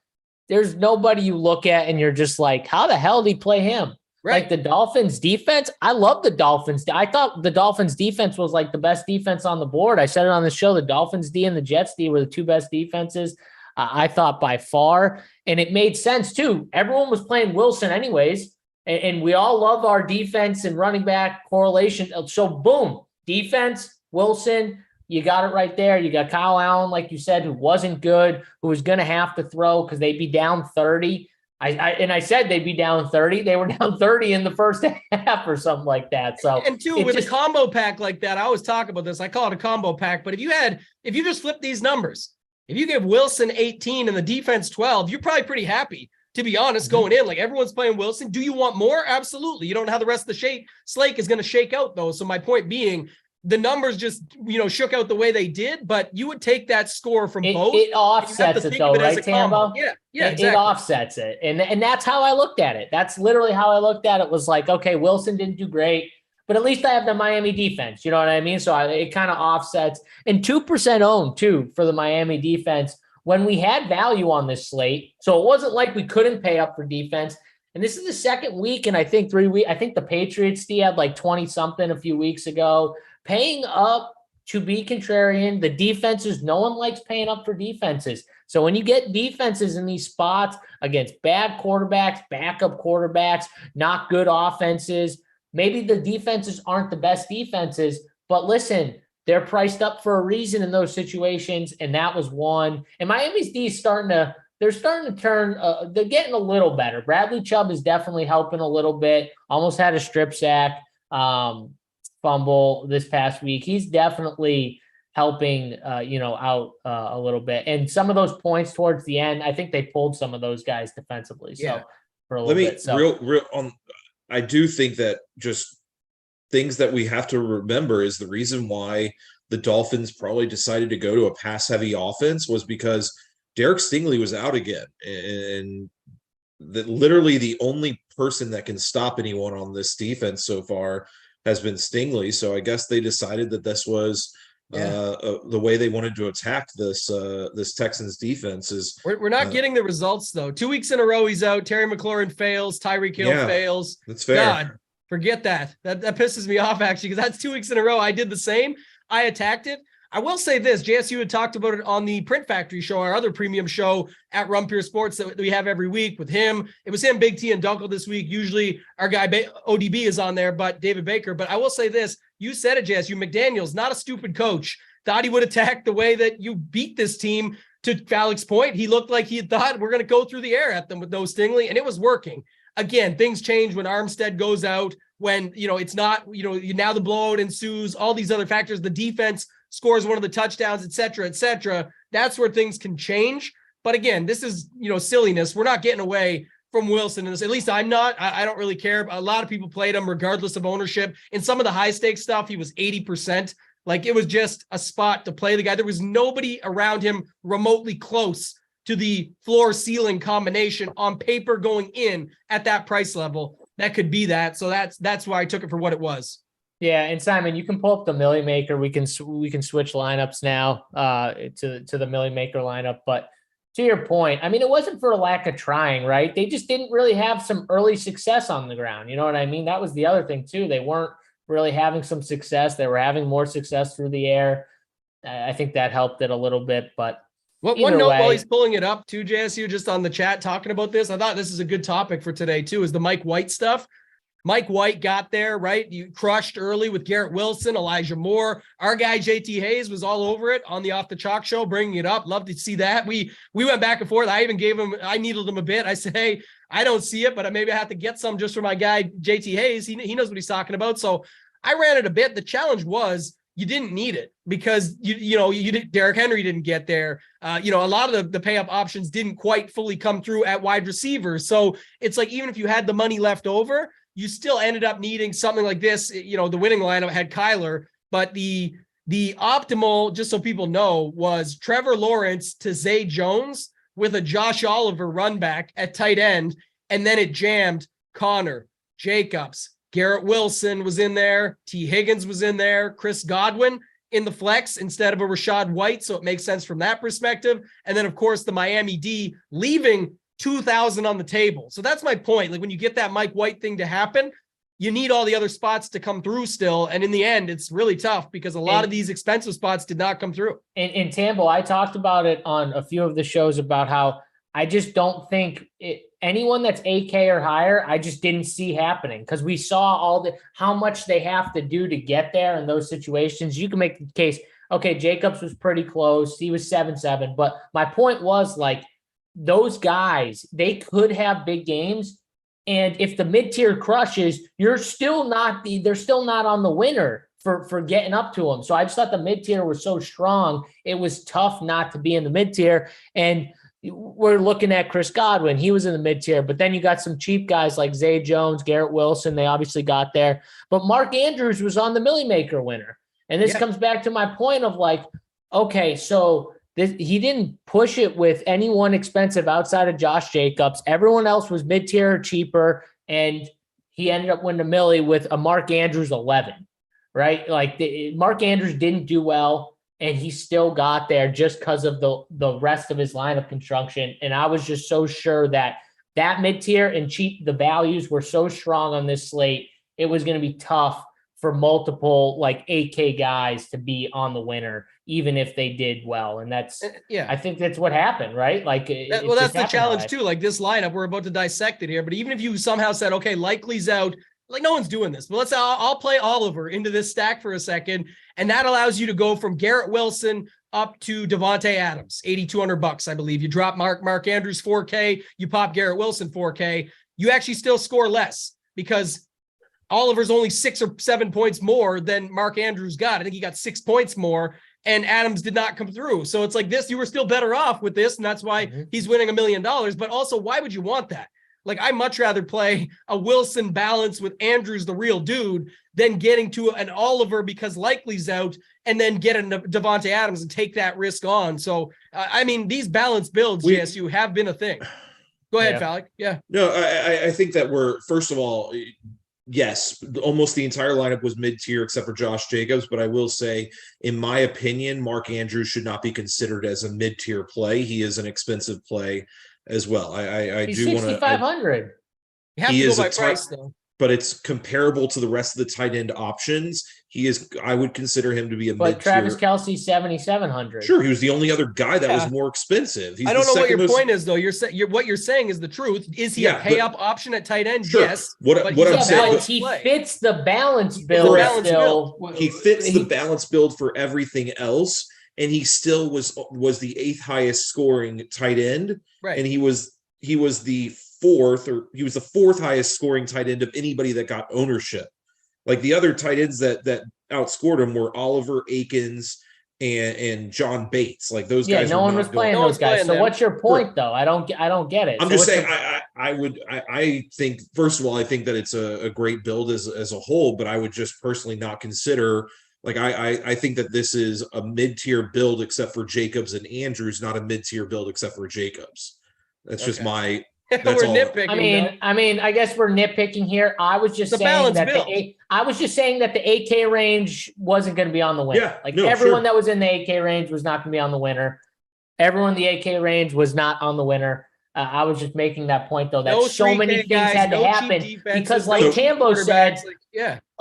there's nobody you look at and you're just like, how the hell did he play him? Right. Like the Dolphins defense. I love the Dolphins. I thought the Dolphins defense was like the best defense on the board. I said it on the show. The Dolphins D and the Jets D were the two best defenses, I thought, by far. And it made sense too. Everyone was playing Wilson anyways. And we all love our defense and running back correlation. So boom, defense, Wilson, you got it right there. You got Kyle Allen, like you said, who wasn't good, who was going to have to throw because they'd be down 30. I said they'd be down 30. They were down 30 in the first half or something like that. So, and two, with a combo pack like that, I always talk about this. I call it a combo pack. But if you just flip these numbers, if you give Wilson 18 and the defense 12, you're probably pretty happy, to be honest, going in. Like, everyone's playing Wilson. Do you want more? Absolutely. You don't know how the rest of the slate is going to shake out, though. So my point being, the numbers just, shook out the way they did, but you would take that score from both. It offsets it though, right, Tambo? Yeah, exactly. It offsets it. And that's how I looked at it. That's literally how I looked at it. Was like, okay, Wilson didn't do great, but at least I have the Miami defense. You know what I mean? So it kind of offsets. And 2% owned too for the Miami defense when we had value on this slate. So it wasn't like we couldn't pay up for defense. And this is the second week, and I think 3 weeks. I think the Patriots had like 20 something a few weeks ago. Paying up to be contrarian, the defenses, no one likes paying up for defenses. So when you get defenses in these spots against bad quarterbacks, backup quarterbacks, not good offenses, maybe the defenses aren't the best defenses, but listen, they're priced up for a reason in those situations, and that was one. And Miami's D is starting to turn, they're getting a little better. Bradley Chubb is definitely helping a little bit, almost had a strip sack. Fumble this past week. He's definitely helping, out a little bit. And some of those points towards the end, I think they pulled some of those guys defensively. So for a little bit. So I do think that just things that we have to remember is the reason why the Dolphins probably decided to go to a pass-heavy offense was because Derek Stingley was out again, and that literally the only person that can stop anyone on this defense so far has been Stingley. So I guess they decided that this was the way they wanted to attack this Texans defense. Is we're not getting the results though. 2 weeks in a row he's out. Terry McLaurin fails. Tyreek Hill fails. That's fair. God, forget that. That pisses me off actually, because that's 2 weeks in a row. I did the same. I attacked it. I will say this, JSU had talked about it on the Print Factory show, our other premium show at Rum Pure Sports that we have every week with him. It was him, Big T, and Dunkel this week. Usually our guy ODB is on there, but David Baker. But I will say this, you said it, JSU, McDaniels, not a stupid coach. Thought he would attack the way that you beat this team. To Falik's point, he looked like he thought we're going to go through the air at them with no Stingley, and it was working. Again, things change when Armstead goes out, when, it's not, now the blowout ensues, all these other factors, the defense scores one of the touchdowns, et cetera, that's where things can change. But again, this is, silliness. We're not getting away from Wilson in this. At least I'm not. I don't really care. A lot of people played him regardless of ownership. In some of the high stakes stuff, he was 80%. Like, it was just a spot to play the guy. There was nobody around him remotely close to the floor ceiling combination on paper going in at that price level that could be that. So that's why I took it for what it was. Yeah, and Simon, you can pull up the Millie Maker. We can switch lineups now to the Millie Maker lineup. But to your point, I mean, it wasn't for a lack of trying, right? They just didn't really have some early success on the ground. You know what I mean? That was the other thing too. They weren't really having some success. They were having more success through the air. I think that helped it a little bit. But one note while he's pulling it up too, JSU, just on the chat talking about this, I thought this is a good topic for today too, is the Mike White stuff. Mike White got there, right? You crushed early with Garrett Wilson, Elijah Moore. Our guy, JT Hayes, was all over it on the Off the Chalk show, bringing it up. Love to see that. We went back and forth. I even I needled him a bit. I said, hey, I don't see it, but maybe I have to get some just for my guy, JT Hayes. He knows what he's talking about. So I ran it a bit. The challenge was you didn't need it because Derrick Henry didn't get there. A lot of the pay up options didn't quite fully come through at wide receiver. So it's like, even if you had the money left over, you still ended up needing something like this. The winning lineup had Kyler, but the optimal, just so people know, was Trevor Lawrence to Zay Jones with a Josh Oliver run back at tight end, and then it jammed Connor, Jacobs, Garrett Wilson was in there, T. Higgins was in there, Chris Godwin in the flex instead of a Rashad White, so it makes sense from that perspective. And then, of course, the Miami D leaving 2,000 on the table. So that's my point. Like, when you get that Mike White thing to happen, you need all the other spots to come through still. And in the end, it's really tough because a lot of these expensive spots did not come through. In Tambo, I talked about it on a few of the shows about how I just don't think anyone that's 8K or higher, I just didn't see happening, because we saw how much they have to do to get there in those situations. You can make the case, okay, Jacobs was pretty close. He was 7-7. But my point was, like, those guys, they could have big games. And if the mid-tier crushes, they're still not on the winner for getting up to them. So I just thought the mid-tier was so strong. It was tough not to be in the mid-tier. And we're looking at Chris Godwin. He was in the mid-tier, but then you got some cheap guys like Zay Jones, Garrett Wilson. They obviously got there. But Mark Andrews was on the Millie Maker winner. And this comes back to my point of, like, okay, so he didn't push it with anyone expensive outside of Josh Jacobs. Everyone else was mid-tier or cheaper, and he ended up winning the Millie with a Mark Andrews 11, right? Like, Mark Andrews didn't do well, and he still got there just because of the rest of his lineup construction. And I was just so sure that mid-tier and cheap, the values were so strong on this slate, it was going to be tough for multiple, like, 8K guys to be on the winner, even if they did well. And that's, I think that's what happened, right? Like, that's the challenge too. Like, this lineup, we're about to dissect it here, but even if you somehow said, okay, Likely's out, like, no one's doing this, but I'll play Oliver into this stack for a second. And that allows you to go from Garrett Wilson up to Devontae Adams, $8,200, I believe. You drop Mark Andrews 4K, you pop Garrett Wilson 4K. You actually still score less because Oliver's only 6 or 7 points more than Mark Andrews got. I think he got 6 points more, and Adams did not come through. So it's like this, you were still better off with this, and that's why he's winning $1 million. But also, why would you want that? Like, I'd much rather play a Wilson balance with Andrews, the real dude, than getting to an Oliver because Likely's out and then get a Devontae Adams and take that risk on. So, I mean, these balanced builds, JSU, have been a thing. Go ahead, Falik. Yeah. No, I think that first of all, yes, almost the entire lineup was mid-tier except for Josh Jacobs. But I will say, in my opinion, Mark Andrews should not be considered as a mid-tier play. He is an expensive play as well. He's do want to. 6,500. You have to go by price, though. But it's comparable to the rest of the tight end options. I would consider him to be a mid-tier. But Travis Kelce, 7,700. Sure, he was the only other guy that was more expensive. I don't know what your point is, though. What you're saying is the truth. Is he a pay-up option at tight end? Sure. Yes. What I'm saying, he fits the balance build. He fits the balance build for everything else, and he still was the 8th highest scoring tight end, right? And he was the 4th highest scoring tight end of anybody that got ownership. Like, the other tight ends that outscored him were Oliver, Akins, and John Bates. Like, those guys. No one was playing those guys. So what's your point, though? I don't get it. I'm just saying. I think, first of all, I think that it's a great build as a whole, but I would just personally not consider. Like, I think that this is a mid-tier build except for Jacobs and Andrews, not a mid-tier build except for Jacobs. That's just my. That's we're all. nitpicking. I mean, I guess we're nitpicking here. I was just saying that the 8K range wasn't going to be on the winner. Everyone that was in the 8K range was not going to be on the winner. Everyone in the 8K range was not on the winner. I was just making that point, though, that so many things had to happen because, like Tambo said,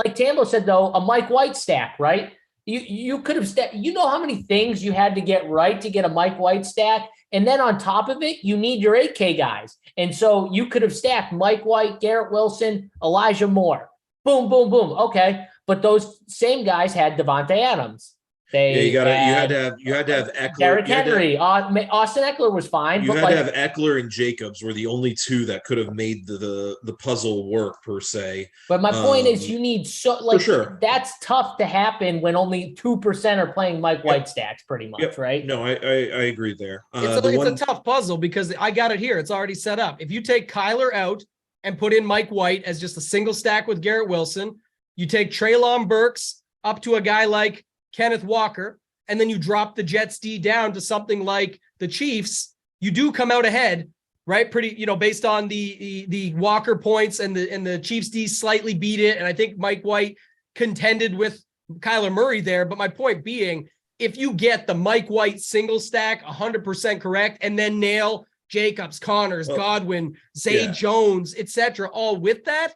like Tambo said, though, a Mike White stack, right? You could have you know how many things you had to get right to get a Mike White stack. And then on top of it, you need your 8K guys. And so you could have stacked Mike White, Garrett Wilson, Elijah Moore. Boom, boom, boom. Okay. But those same guys had Devontae Adams. You had to have Eckler. Derrick Henry. Austin Eckler was fine. You had to have Eckler and Jacobs were the only two that could have made the puzzle work, per se. But my point is, you need for sure. That's tough to happen when only 2% are playing Mike White stacks, pretty much, right? No, I agree there. It's a tough puzzle because I got it here. It's already set up. If you take Kyler out and put in Mike White as just a single stack with Garrett Wilson, you take Treylon Burks up to a guy like Kenneth Walker, and then you drop the Jets D down to something like the Chiefs, you do come out ahead, right? Pretty, based on the Walker points and the Chiefs D slightly beat it. And I think Mike White contended with Kyler Murray there. But my point being, if you get the Mike White single stack 100% correct and then nail Jacobs, Connors, Godwin, Zay Jones, etc., all with that,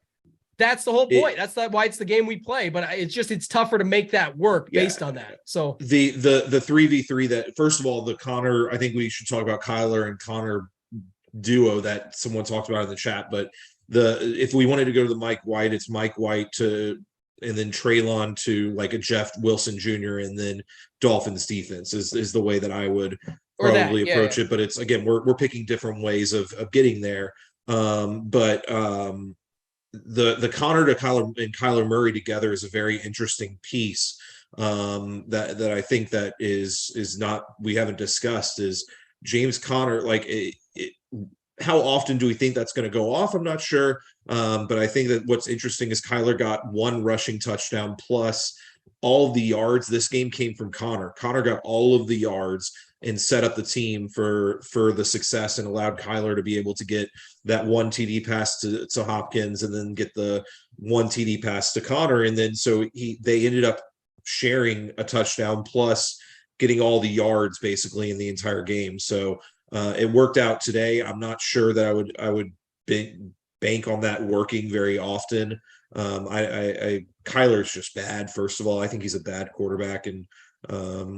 that's the whole point. That's why it's the game we play. But it's tougher to make that work based on that. So the 3v3 that, first of all, the Connor, I think we should talk about Kyler and Connor duo that someone talked about in the chat. But if we wanted to go to the Mike White, it's Mike White and then Treylon to like a Jeff Wilson Jr. and then Dolphins defense is the way that I would probably approach it. But it's, again, we're picking different ways of getting there. The Connor to Kyler and Kyler Murray together is a very interesting piece that I think that is not, we haven't discussed, is James Conner. Like, how often do we think that's going to go off? I'm not sure. But I think that what's interesting is Kyler got one rushing touchdown plus all of the yards. This game came from Connor. Connor got all of the yards and set up the team for the success and allowed Kyler to be able to get that one TD pass to Hopkins and then get the one TD pass to Connor. And then so they ended up sharing a touchdown plus getting all the yards basically in the entire game. So it worked out today. I'm not sure that I would bank on that working very often. Kyler's just bad. First of all, I think he's a bad quarterback and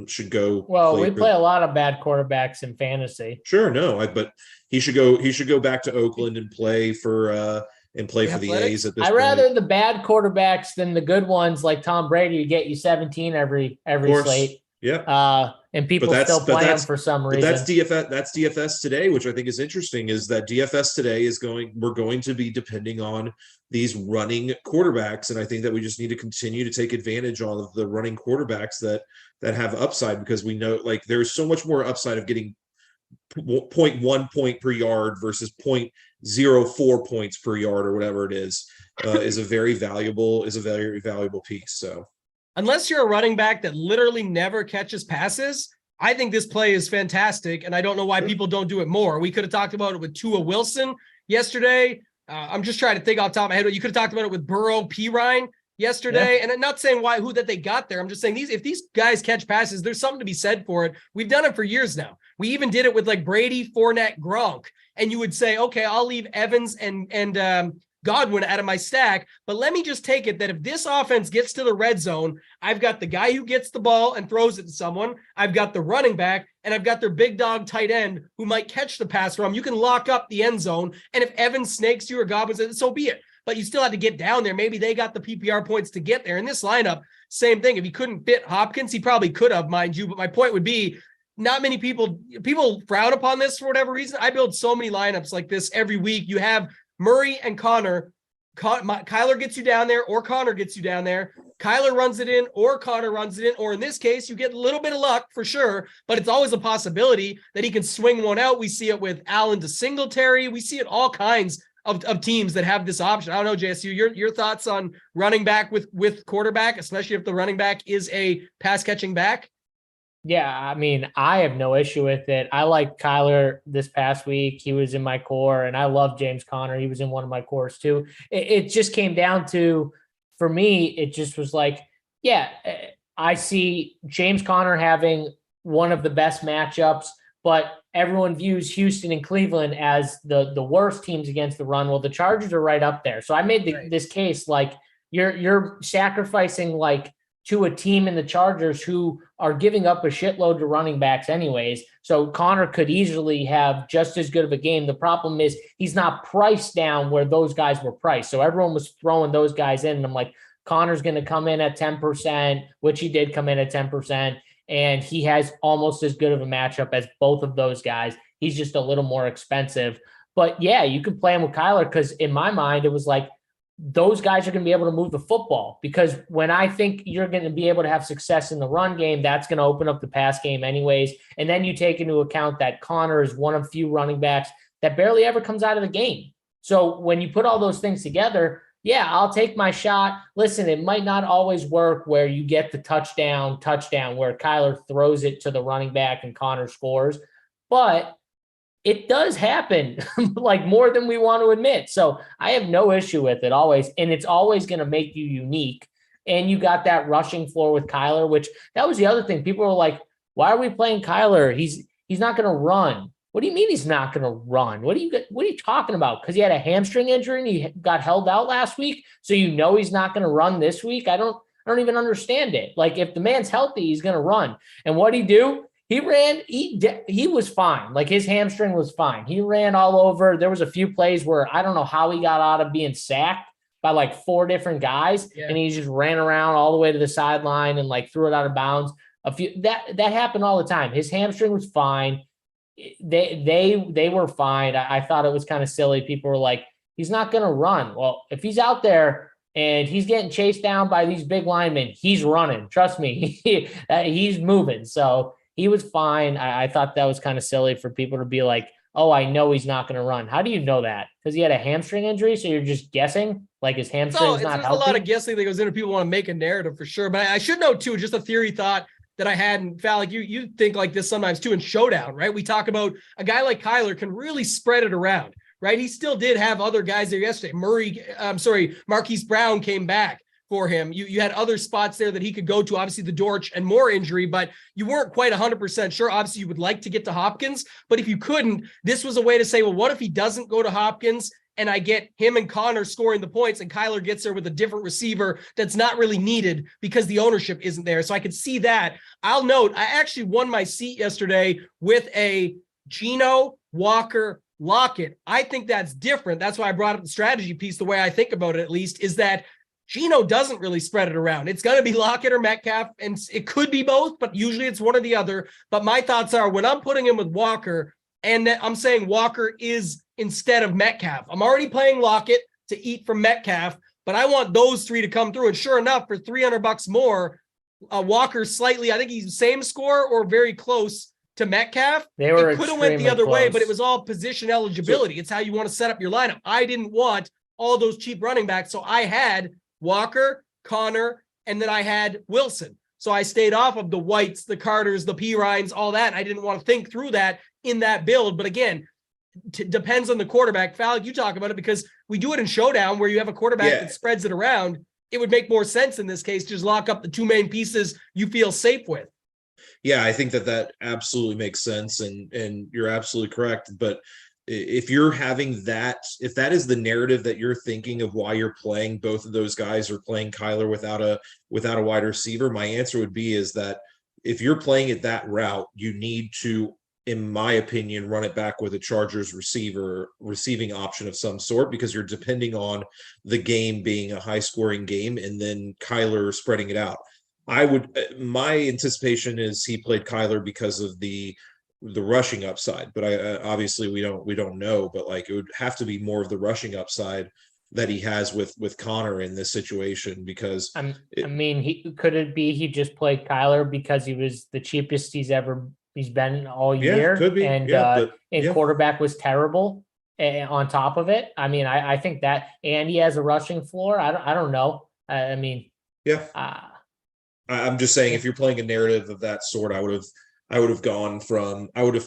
should go. Well, we play a lot of bad quarterbacks in fantasy. Sure, no, but he should go back to Oakland and play for the A's at this point. I'd rather the bad quarterbacks than the good ones like Tom Brady who get you 17 every slate. Yeah. And people still play them for some reason. That's DFS today, which I think is interesting, is that DFS today we're going to be depending on these running quarterbacks. And I think that we just need to continue to take advantage of the running quarterbacks that have upside, because we know, like, there's so much more upside of getting 0.1 point per yard versus 0.04 points per yard or whatever it is a very valuable piece. So unless you're a running back that literally never catches passes, I think this play is fantastic, and I don't know why people don't do it more. We could have talked about it with Tua Wilson yesterday. I'm just trying to think off the top of my head. You could have talked about it with Burrow, Pirine yesterday, and I'm not saying who that they got there. I'm just saying if these guys catch passes, there's something to be said for it. We've done it for years now. We even did it with like Brady, Fournette, Gronk, and you would say, okay, I'll leave Evans and Godwin out of my stack, but let me just take it that if this offense gets to the red zone, I've got the guy who gets the ball and throws it to someone, I've got the running back, and I've got their big dog tight end who might catch the pass from. You can lock up the end zone, and if Evans snakes you or Godwin says, so be it. But you still have to get down there. Maybe they got the PPR points to get there. In this lineup, same thing. If he couldn't fit Hopkins, he probably could have, mind you. But my point would be, not many people frown upon this for whatever reason. I build so many lineups like this every week. You have Murray and Connor. Kyler gets you down there or Connor gets you down there. Kyler runs it in or Connor runs it in, or in this case, you get a little bit of luck for sure, but it's always a possibility that he can swing one out. We see it with Allen to Singletary. We see it all kinds of teams that have this option. I don't know, JSU, your thoughts on running back with quarterback, especially if the running back is a pass catching back? Yeah, I mean, I have no issue with it. I like Kyler this past week. He was in my core, and I love James Conner. He was in one of my cores too. It just came down to, for me, it just was like, yeah, I see James Conner having one of the best matchups, but everyone views Houston and Cleveland as the worst teams against the run. Well, the Chargers are right up there. So I made this case, like, you're sacrificing like to a team in the Chargers who are giving up a shitload to running backs anyways. So Connor could easily have just as good of a game. The problem is he's not priced down where those guys were priced. So everyone was throwing those guys in, and I'm like, Connor's going to come in at 10%, which he did come in at 10%. And he has almost as good of a matchup as both of those guys. He's just a little more expensive. But yeah, you could play him with Kyler, because in my mind, it was like, those guys are going to be able to move the football, because when I think you're going to be able to have success in the run game, that's going to open up the pass game anyways. And then you take into account that Connor is one of few running backs that barely ever comes out of the game. So when you put all those things together, yeah, I'll take my shot. Listen, it might not always work where you get the touchdown where Kyler throws it to the running back and Connor scores. But it does happen like more than we want to admit. So I have no issue with it always. And it's always going to make you unique. And you got that rushing floor with Kyler, which that was the other thing. People were like, why are we playing Kyler? He's not going to run. What do you mean he's not going to run? What are you talking about? Because he had a hamstring injury and he got held out last week. So he's not going to run this week. I don't even understand it. Like if the man's healthy, he's going to run. And what'd he do? He ran. He was fine. Like his hamstring was fine. He ran all over. There was a few plays where I don't know how he got out of being sacked by like 4 different guys, and he just ran around all the way to the sideline and like threw it out of bounds. That happened all the time. His hamstring was fine. They were fine. I thought it was kind of silly. People were like, he's not going to run. Well, if he's out there and he's getting chased down by these big linemen, he's running. Trust me, he's moving. So he was fine. I thought that was kind of silly for people to be like, oh, I know he's not going to run. How do you know that? Because he had a hamstring injury, so you're just guessing like his hamstring's not healthy? There's a lot of guessing that goes into people want to make a narrative for sure. But I should know too, just a theory thought that I had, and Falik, you think like this sometimes too in Showdown, right? We talk about a guy like Kyler can really spread it around, right? He still did have other guys there yesterday. Marquise Brown came back for him. You had other spots there that he could go to, obviously the Dortch and more injury, but you weren't quite 100% sure. Obviously you would like to get to Hopkins, but if you couldn't, this was a way to say, well, what if he doesn't go to Hopkins and I get him and Connor scoring the points and Kyler gets there with a different receiver that's not really needed because the ownership isn't there. So I could see that. I'll note, I actually won my seat yesterday with a Geno, Walker, Lockett. I think that's different. That's why I brought up the strategy piece. The way I think about it, at least, is that Geno doesn't really spread it around. It's going to be Lockett or Metcalf, and it could be both, but usually it's one or the other. But my thoughts are when I'm putting him with Walker, and I'm saying Walker is instead of Metcalf, I'm already playing Lockett to eat from Metcalf, but I want those 3 to come through. And sure enough, for $300 more, Walker slightly, I think he's same score or very close to Metcalf. It could have went the other way, but it was all position eligibility. It's how you want to set up your lineup. I didn't want all those cheap running backs, so I had Walker, Connor, and then I had Wilson. So I stayed off of the Whites, the Carters, the Pirines, all that. I didn't want to think through that in that build. But again, depends on the quarterback. Falik, you talk about it because we do it in Showdown where you have a quarterback that spreads it around. It would make more sense in this case, just lock up the 2 main pieces you feel safe with. Yeah, I think that absolutely makes sense. And you're absolutely correct. But if you're having that, if that is the narrative that you're thinking of why you're playing both of those guys or playing Kyler without a wide receiver, my answer would be is that if you're playing it that route, you need to, in my opinion, run it back with a Chargers receiving option of some sort, because you're depending on the game being a high scoring game and then Kyler spreading it out. My anticipation is he played Kyler because of the rushing upside, but obviously we don't know, but like it would have to be more of the rushing upside that he has with Connor in this situation, because he just played Kyler because he was the cheapest he's been all year. Could be. And quarterback was terrible on top of it. I mean, I think that, and he has a rushing floor. I don't know. I'm just saying, if you're playing a narrative of that sort, I would have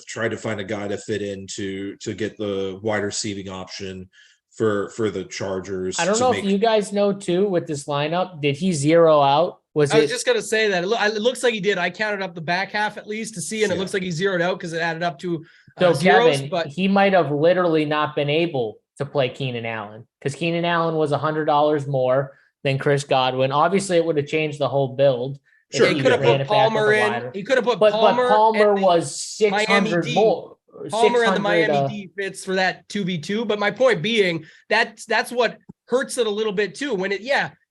tried to find a guy to fit in to get the wide receiving option for the Chargers. I don't know if you guys know too, with this lineup, did he zero out? I was just going to say that it looks like he did. I counted up the back half at least to see, and it looks like he zeroed out because it added up to zeros. Kevin, but he might have literally not been able to play Keenan Allen because Keenan Allen was $100 more than Chris Godwin. Obviously, it would have changed the whole build. Sure, he could have put Palmer in. He could have put Palmer. But Palmer was 600 more. Palmer and the Miami defense for that 2v2. But my point being that's what hurts it a little bit too. When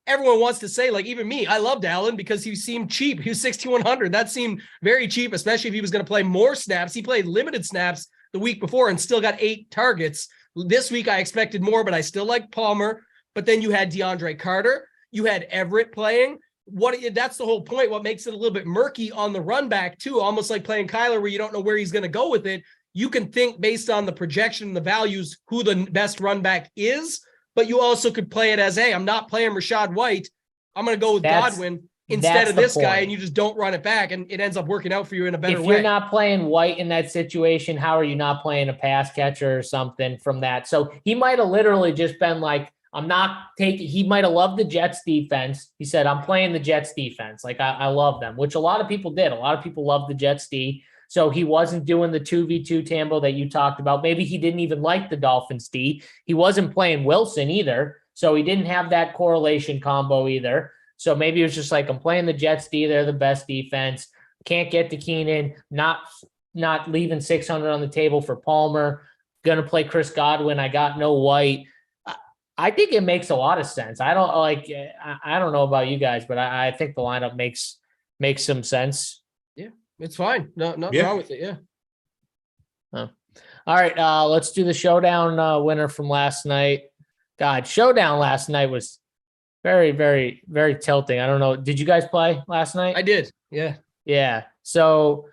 everyone wants to say, like, even me, I loved Allen because he seemed cheap. He was 6,100. That seemed very cheap, especially if he was going to play more snaps. He played limited snaps the week before and still got 8 targets. This week I expected more, but I still like Palmer. But then you had DeAndre Carter. You had Everett playing. That's the whole point. What makes it a little bit murky on the run back too, almost like playing Kyler where you don't know where he's going to go with it. You can think based on the projection and the values who the best run back is, but you also could play it as, hey, I'm not playing Rachaad White. I'm going to go with Godwin. instead of the this guy, point. and you just don't run it back, and it ends up working out for you in a better If way. you're not playing White in that situation, how are you not playing a pass catcher or something from that? So he might have literally just been like, I'm not taking, he might have loved the Jets defense. He said, I'm playing the Jets defense. Like, I love them, which a lot of people did. A lot of people love the Jets D. So he wasn't doing the 2v2 Tambo that you talked about. Maybe he didn't even like the Dolphins D. He wasn't playing Wilson either. So he didn't have that correlation combo either. So maybe it was just like, I'm playing the Jets D. They're the best defense. Can't get to Keenan. Not leaving 600 on the table for Palmer. Going to play Chris Godwin. I got no White. I think it makes a lot of sense. I don't know about you guys, but I think the lineup makes some sense. Yeah, it's fine. Nothing wrong with it. Yeah. Oh. All right. Let's do the Showdown winner from last night. God, Showdown last night was very, very, very tilting. I don't know. Did you guys play last night? I did. Yeah. Yeah. So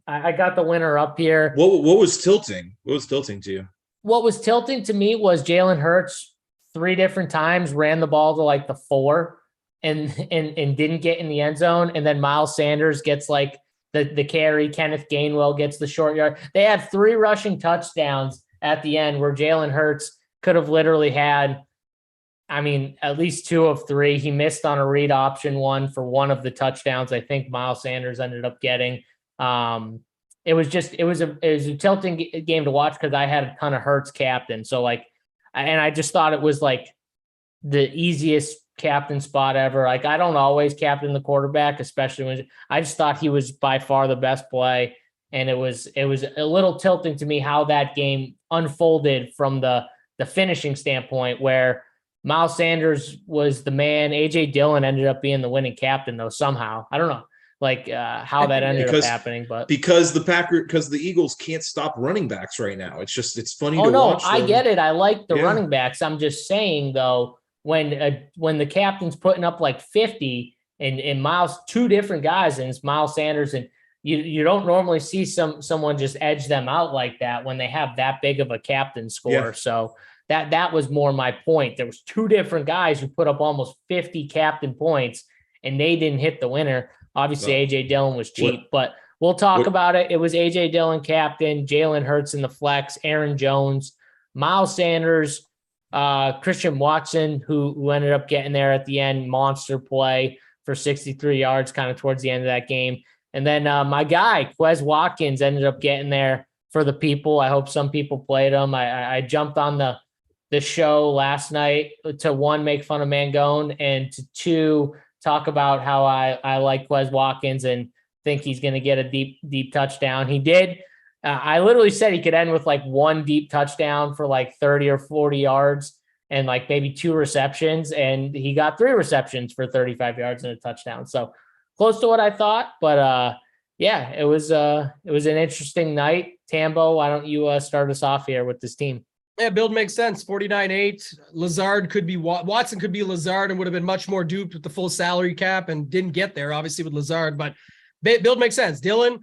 I got the winner up here. What was tilting? What was tilting to you? What was tilting to me was Jalen Hurts 3 different times ran the ball to like the 4 and didn't get in the end zone. And then Miles Sanders gets like the carry. Kenneth Gainwell gets the short yard. They had 3 rushing touchdowns at the end where Jalen Hurts could have literally had, I mean, at least 2 of 3. He missed on a read option one for one of the touchdowns. I think Miles Sanders ended up getting. It was a tilting game to watch because I had a ton of Hurts captain. So like, and I just thought it was like the easiest captain spot ever. Like, I don't always captain the quarterback, especially when I just thought he was by far the best play. And it was a little tilting to me how that game unfolded from the finishing standpoint, where Miles Sanders was the man. AJ Dillon ended up being the winning captain though, somehow. I don't know how that ended up happening, but because the Eagles can't stop running backs right now. It's funny to no, watch them. I get it. I like the running backs. I'm just saying though, when the captain's putting up like 50 and Miles, 2 different guys, and it's Miles Sanders, and you don't normally see someone just edge them out like that when they have that big of a captain score. Yeah. So that was more my point. There was 2 different guys who put up almost 50 captain points and they didn't hit the winner. Obviously, AJ Dillon was cheap, but we'll talk about it. It was AJ Dillon captain, Jalen Hurts in the flex, Aaron Jones, Miles Sanders, Christian Watson, who ended up getting there at the end, monster play for 63 yards kind of towards the end of that game. And then my guy, Quez Watkins, ended up getting there for the people. I hope some people played him. I jumped on the show last night to 1, make fun of Mangone, and to 2, talk about how I like Quez Watkins and think he's going to get a deep touchdown. He did. I literally said he could end with like 1 deep touchdown for like 30 or 40 yards and like maybe 2 receptions. And he got 3 receptions for 35 yards and a touchdown. So close to what I thought, but yeah, it was an interesting night. Tambo, why don't you start us off here with this team? Yeah, build makes sense. 49.8. Lazard could be Watson could be Lazard and would have been much more duped with the full salary cap and didn't get there, obviously, with Lazard. But build makes sense. Dillon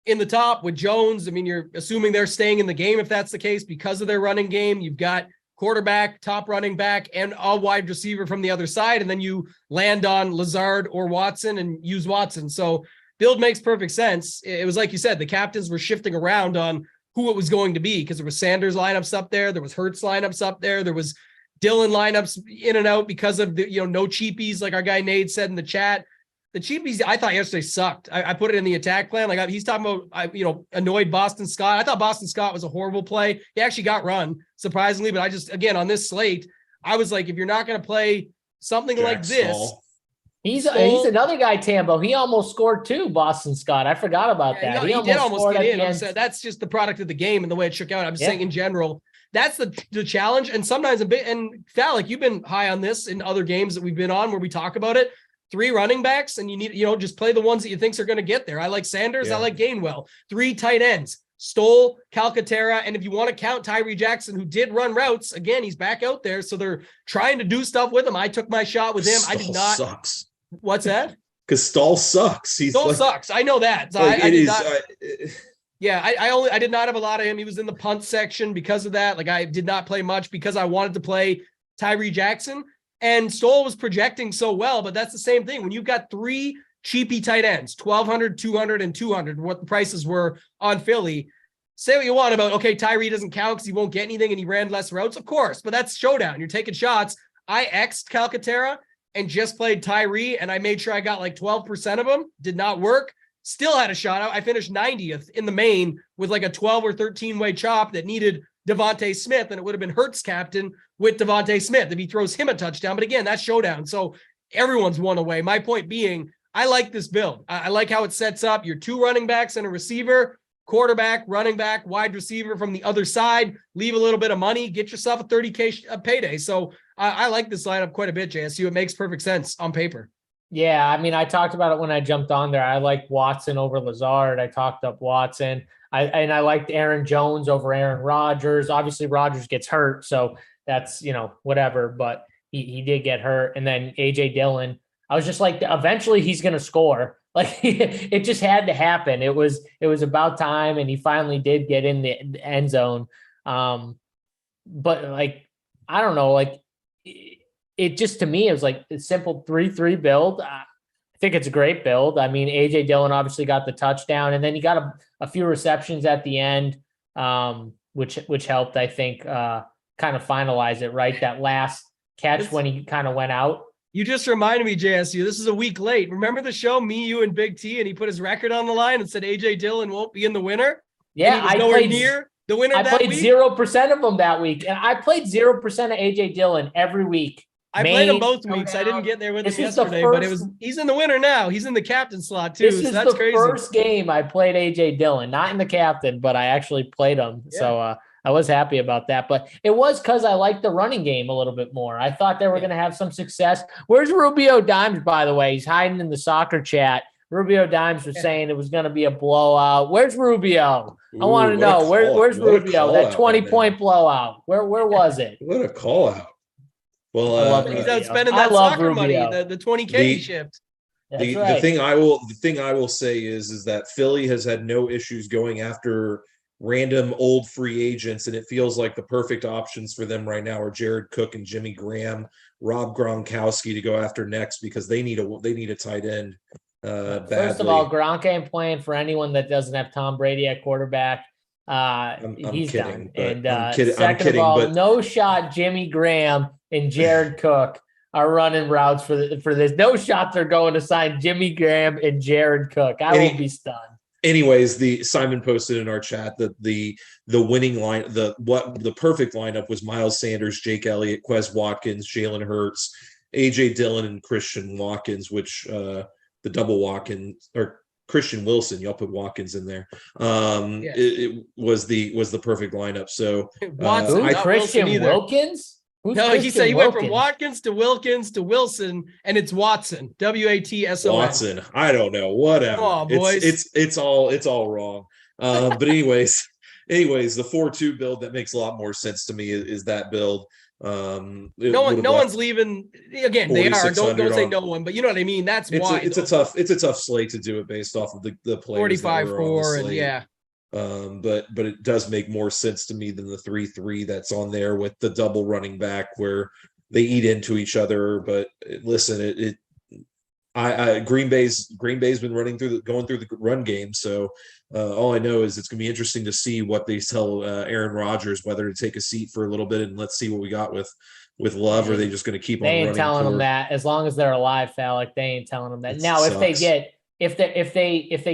in the top with Jones. I mean, you're assuming they're staying in the game if that's the case because of their running game. You've got quarterback, top running back, and a wide receiver from the other side. And then you land on Lazard or Watson and use Watson. So build makes perfect sense. It was like you said, the captains were shifting around on who it was going to be because there was Sanders lineups up there. There was Hurts lineups up there. There was Dillon lineups in and out because of the, no cheapies, like our guy Nate said in the chat. The cheapies I thought yesterday sucked. I put it in the attack plan. Like he's talking about, annoyed Boston Scott. I thought Boston Scott was a horrible play. He actually got run surprisingly, but I just, again, on this slate, I was like, if you're not going to play something Jack like this, Stoll. He's another guy, Tambo. He almost scored 2, Boston Scott. I forgot about that. He did almost get in. That's just the product of the game and the way it shook out. I'm just saying in general, that's the challenge. And sometimes and Falik, you've been high on this in other games that we've been on where we talk about it. 3 running backs, and you need, just play the ones that you think are going to get there. I like Sanders. Yeah. I like Gainwell. 3 tight ends, Stoll, Calcaterra. And if you want to count Tyree Jackson, who did run routes, again, he's back out there. So they're trying to do stuff with him. I took my shot with him. Stoll I did not. Sucks. What's that? Because Stoll sucks. Stoll sucks. I know that. So like I did not. Yeah, I did not have a lot of him. He was in the punt section because of that. Like I did not play much because I wanted to play Tyree Jackson. And Stoll was projecting so well, but that's the same thing. When you've got three cheapy tight ends, 1,200, 200, and 200, what the prices were on Philly, say what you want about, okay, Tyree doesn't count because he won't get anything and he ran less routes. Of course, but that's Showdown. You're taking shots. I X'd Calcaterra and just played Tyree, and I made sure I got like 12% of them. Did not work. Still had a shot out. I finished 90th in the main with like a 12 or 13-way chop that needed Devontae Smith, and it would have been Hurts captain with Devontae Smith if he throws him a touchdown. But again, that's Showdown. So everyone's one away. My point being, I like this build. I like how it sets up your two running backs and a receiver, quarterback, running back, wide receiver from the other side, leave a little bit of money, get yourself a 30K payday. So I like this lineup quite a bit, JSU. It makes perfect sense on paper. Yeah, I mean, I talked about it when I jumped on there. I liked Watson over Lazard. I talked up Watson. I liked Aaron Jones over Aaron Rodgers. Obviously, Rodgers gets hurt, so that's, whatever. But he did get hurt. And then A.J. Dillon, I was just like, eventually he's going to score. Like, it just had to happen. It was about time, and he finally did get in the end zone. But like, I don't know, like, it just, to me, it was like a simple 3-3 build. I think it's a great build. I mean, A.J. Dillon obviously got the touchdown, and then he got a few receptions at the end, which helped, I think, kind of finalize it, right? That last catch when he kind of went out. You just reminded me, JSU, this is a week late. Remember the show, Me, You, and Big T, and he put his record on the line and said A.J. Dillon won't be in the winner? Yeah, I played near the winner. I played 0% of them that week, and I played 0% of A.J. Dillon every week. I played him both weeks. I didn't get there with him yesterday, but he's in the winner now. He's in the captain slot too. This is that's the crazy. First game I played A.J. Dillon, not in the captain, but I actually played him. Yeah. So I was happy about that. But it was because I liked the running game a little bit more. I thought they were going to have some success. Where's Rubio Dimes, by the way? He's hiding in the soccer chat. Rubio Dimes was saying it was going to be a blowout. Where's Rubio? I want to know. Where's Rubio? That 20-point blowout. Where was it? What a call out. Well, he's out spending that soccer money, the 20K he shipped. The thing I will say is that Philly has had no issues going after random old free agents, and it feels like the perfect options for them right now are Jared Cook and Jimmy Graham, Rob Gronkowski to go after next, because they need a tight end. Badly. First of all, Gronk ain't playing for anyone that doesn't have Tom Brady at quarterback. He's kidding, done. And second of all, no shot Jimmy Graham and Jared Cook are running routes for this. No shots are going to sign Jimmy Graham and Jared Cook. I will be stunned. Anyways, Simon posted in our chat that the winning line, the perfect lineup was Miles Sanders, Jake Elliott, Quez Watkins, Jalen Hurts, A.J. Dillon, and Christian Watkins, which the double Watkins or Christian Wilson, y'all put Watkins in there. It was the perfect lineup. So Christian Wilkins? He said he went from Watkins to Wilkins to Wilson, and it's Watson. WATSON. Watson. I don't know. Whatever. Come on, boys. It's all wrong. But anyways, the 4-2 build that makes a lot more sense to me is that build. No one's leaving. Again, they are. Don't say no one, but you know what I mean. That's why it's a tough slate to do it based off of the players. 45-4, and yeah. But it does make more sense to me than the 3-3 that's on there with the double running back where they eat into each other. But listen, Green Bay's been going through the run game. So all I know is it's gonna be interesting to see what they tell Aaron Rodgers, whether to take a seat for a little bit and let's see what we got with Love. Or are they just gonna keep on running? They ain't telling them that as long as they're alive, Falik. They ain't telling them that. Now, if they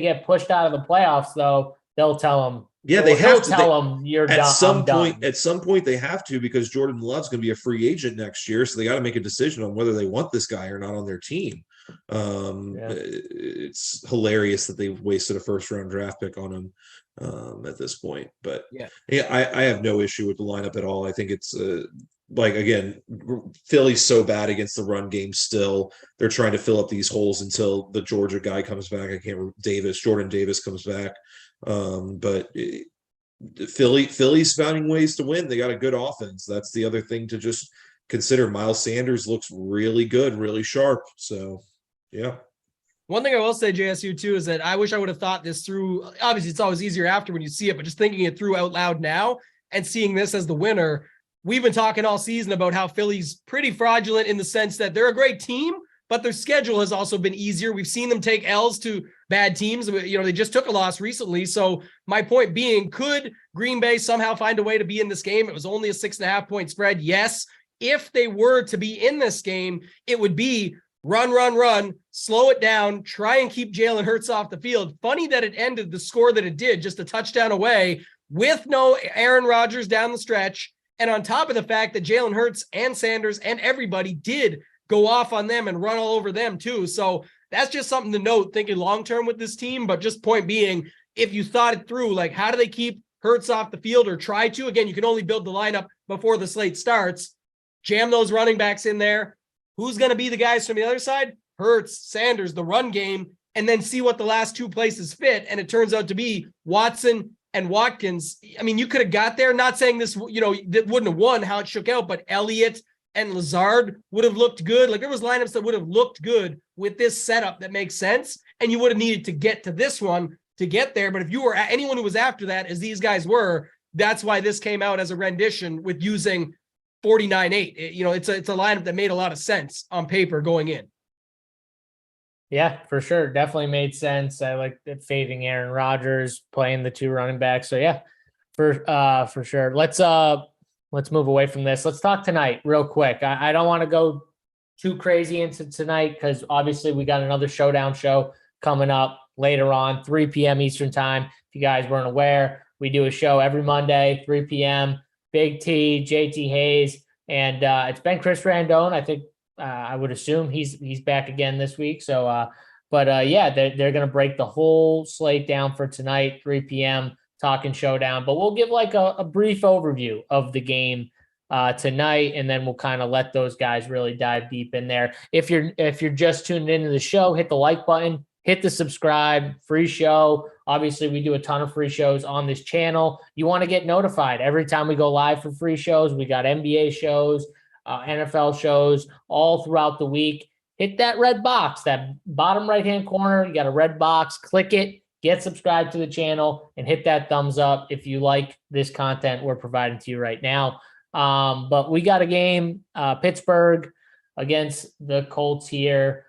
get pushed out of the playoffs, though, they'll tell them. Yeah, they have to tell them you're done. At some point, they have to, because Jordan Love's going to be a free agent next year, so they got to make a decision on whether they want this guy or not on their team. It's hilarious that they've wasted a first-round draft pick on him at this point. But I have no issue with the lineup at all. I think it's again, Philly's so bad against the run game still. They're trying to fill up these holes until the Georgia guy comes back. Jordan Davis comes back. But Philly's finding ways to win. They got a good offense. That's the other thing to just consider. Miles Sanders looks really good, really sharp. So, yeah. One thing I will say, JSU, too, is that I wish I would have thought this through. Obviously, it's always easier after when you see it, but just thinking it through out loud now and seeing this as the winner, we've been talking all season about how Philly's pretty fraudulent in the sense that they're a great team, but their schedule has also been easier. We've seen them take L's to bad teams. You know, they just took a loss recently. So my point being, could Green Bay somehow find a way to be in this game? It was only a 6.5 point spread. Yes. If they were to be in this game, it would be run, slow it down, try and keep Jalen Hurts off the field. Funny that it ended the score that it did, just a touchdown away with no Aaron Rodgers down the stretch. And on top of the fact that Jalen Hurts and Sanders and everybody did go off on them and run all over them too. So that's just something to note, thinking long-term with this team. But just point being, if you thought it through, like how do they keep Hurts off the field or try to? Again, you can only build the lineup before the slate starts. Jam those running backs in there. Who's going to be the guys from the other side? Hurts, Sanders, the run game, and then see what the last two places fit. And it turns out to be Watson and Watkins. I mean, you could have got there, not saying this, you know, that wouldn't have won how it shook out, but Elliott and Lazard would have looked good. Like there was lineups that would have looked good with this setup that makes sense. And you would have needed to get to this one to get there. But if you were anyone who was after that, as these guys were, that's why this came out as a rendition with using 49-8. You know, it's a lineup that made a lot of sense on paper going in. Yeah, for sure. Definitely made sense. I like fading Aaron Rodgers, playing the two running backs. So yeah, for sure. Let's move away from this. Let's talk tonight real quick. I don't want to go too crazy into tonight because obviously we got another Showdown show coming up later on, 3 p.m. Eastern time. If you guys weren't aware, we do a show every Monday, 3 p.m. Big T, JT Hayes, and it's been Chris Randone. I think I would assume he's back again this week. So, yeah, they're going to break the whole slate down for tonight, 3 p.m. talking Showdown. But we'll give like a brief overview of the game tonight, and then we'll kind of let those guys really dive deep in there. If you're just tuned into the show, hit the like button, hit the subscribe, free show. Obviously, we do a ton of free shows on this channel. You want to get notified every time we go live for free shows. We got NBA shows, NFL shows all throughout the week. Hit that red box, that bottom right-hand corner. You got a red box. Click it, get subscribed to the channel, and hit that thumbs up if you like this content we're providing to you right now. But we got a game, Pittsburgh against the Colts here.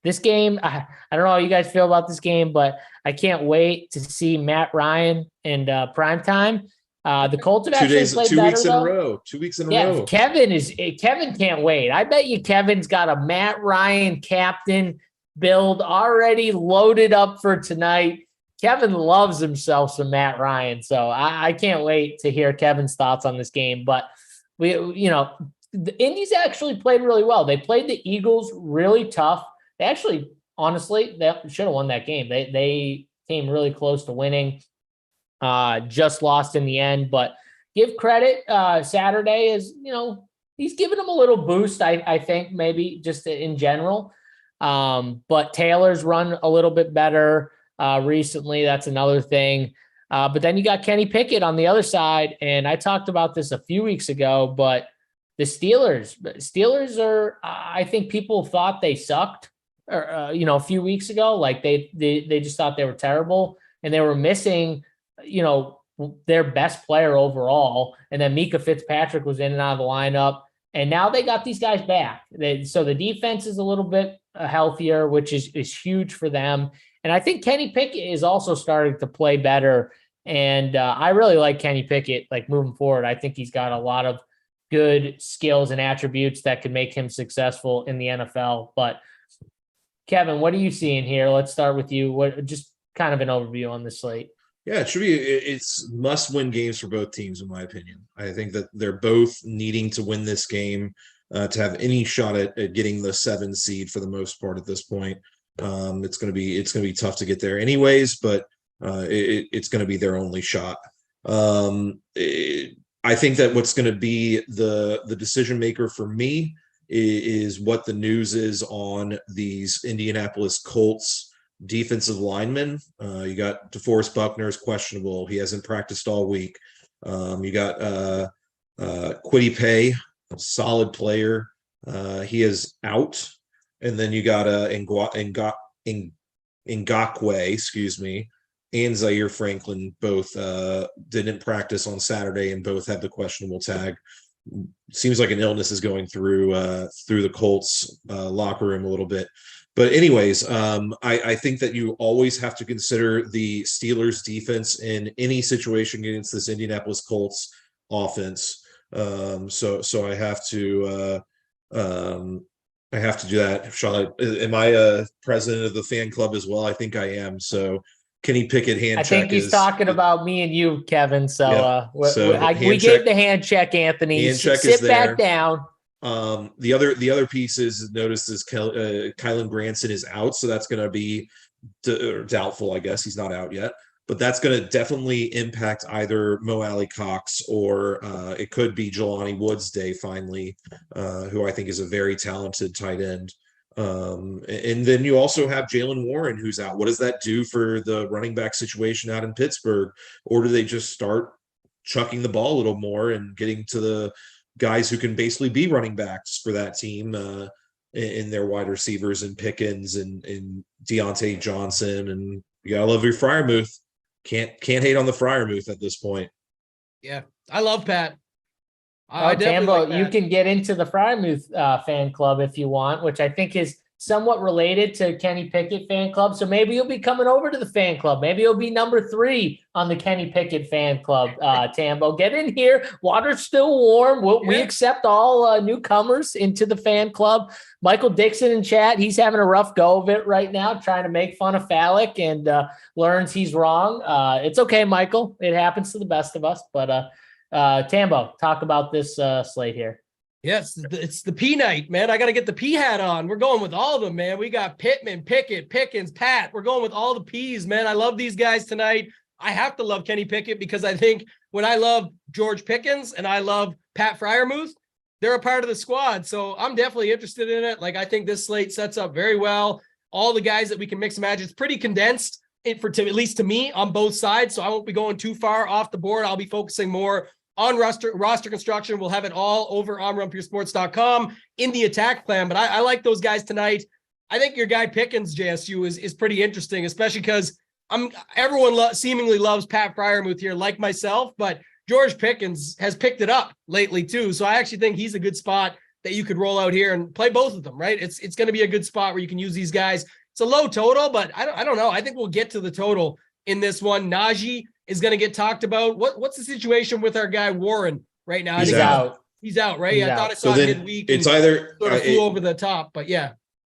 This game, I don't know how you guys feel about this game, but I can't wait to see Matt Ryan in primetime. The Colts have actually played 2 better, weeks in though. a row. 2 weeks in a row. Kevin can't wait. I bet you Kevin's got a Matt Ryan captain build already loaded up for tonight. Kevin loves himself some Matt Ryan, so I can't wait to hear Kevin's thoughts on this game. But the Indies actually played really well. They played the Eagles really tough. They actually, honestly, they should have won that game. They came really close to winning. Just lost in the end, but give credit. Saturday is, he's giving them a little boost, I think, maybe just in general. But Taylor's run a little bit better recently. That's another thing. But then you got Kenny Pickett on the other side. And I talked about this a few weeks ago, but the Steelers are, I think people thought they sucked, a few weeks ago. Like they just thought they were terrible and they were missing, their best player overall. And then Mika Fitzpatrick was in and out of the lineup. And now they got these guys back. So the defense is a little bit healthier, which is huge for them. And I think Kenny Pickett is also starting to play better. And I really like Kenny Pickett, like moving forward. I think he's got a lot of good skills and attributes that could make him successful in the NFL. But Kevin, what are you seeing here? Let's start with you. Just kind of an overview on the slate. Yeah, it's must-win games for both teams, in my opinion. I think that they're both needing to win this game to have any shot at getting the 7 seed for the most part at this point. It's going to be tough to get there anyways, but it's going to be their only shot. I think that what's going to be the decision maker for me is what the news is on these Indianapolis Colts defensive linemen. You got DeForest Buckner is questionable. He hasn't practiced all week. You got Kwity Paye, solid player. He is out. And then you got Ngakwe, and Zaire Franklin both didn't practice on Saturday, and both have the questionable tag. Seems like an illness is going through the Colts locker room a little bit. But anyways, I think that you always have to consider the Steelers defense in any situation against this Indianapolis Colts offense. So I have to do that. Sean, am I president of the fan club as well? I think I am. So Kenny Pickett hand check. I think he's talking about me and you, Kevin. So, yeah. We gave the hand check, Anthony. Hand check Sit is back there. down. The other piece is notice is Kylan Granson is out, so that's going to be doubtful. I guess he's not out yet, but that's going to definitely impact either Mo Alley Cox or it could be Jelani Woods Day finally, who I think is a very talented tight end. And then you also have Jalen Warren who's out. What does that do for the running back situation out in Pittsburgh? Or do they just start chucking the ball a little more and getting to the guys who can basically be running backs for that team in their wide receivers and Pickens and Deontay Johnson? And you gotta love your Freiermuth. Can't hate on the Freiermuth at this point. Yeah, I love Pat. Tambo, you can get into the Freiermuth fan club if you want, which I think is somewhat related to Kenny Pickett fan club. So maybe you'll be coming over to the fan club. Maybe you'll be number 3 on the Kenny Pickett fan club, Tambo. Get in here. Water's still warm. We accept all newcomers into the fan club. Michael Dixon in chat, he's having a rough go of it right now, trying to make fun of Falik and learns he's wrong. It's okay, Michael. It happens to the best of us. But Tambo, talk about this slate here. Yes, it's the P night, man. I got to get the P hat on. We're going with all of them, man. We got Pittman, Pickett, Pickens, Pat. We're going with all the P's, man. I love these guys tonight. I have to love Kenny Pickett because I think when I love George Pickens and I love Pat Freiermuth, they're a part of the squad. So I'm definitely interested in it. Like, I think this slate sets up very well. All the guys that we can mix and match. It's pretty condensed at least to me on both sides. So I won't be going too far off the board. I'll be focusing more on roster construction. We'll have it all over on runpuresports.com in the attack plan. But I like those guys tonight. I think your guy Pickens, JSU, is pretty interesting, especially because everyone seemingly loves Pat Freiermuth here, like myself, but George Pickens has picked it up lately too. So I actually think he's a good spot that you could roll out here and play both of them, right? It's going to be a good spot where you can use these guys. It's a low total, but I don't know. I think we'll get to the total in this one. Najee is going to get talked about. What's the situation with our guy Warren right now? He's out. He's out, right? He's I out. thought I saw So midweek. it's either sort of flew over the top, but yeah.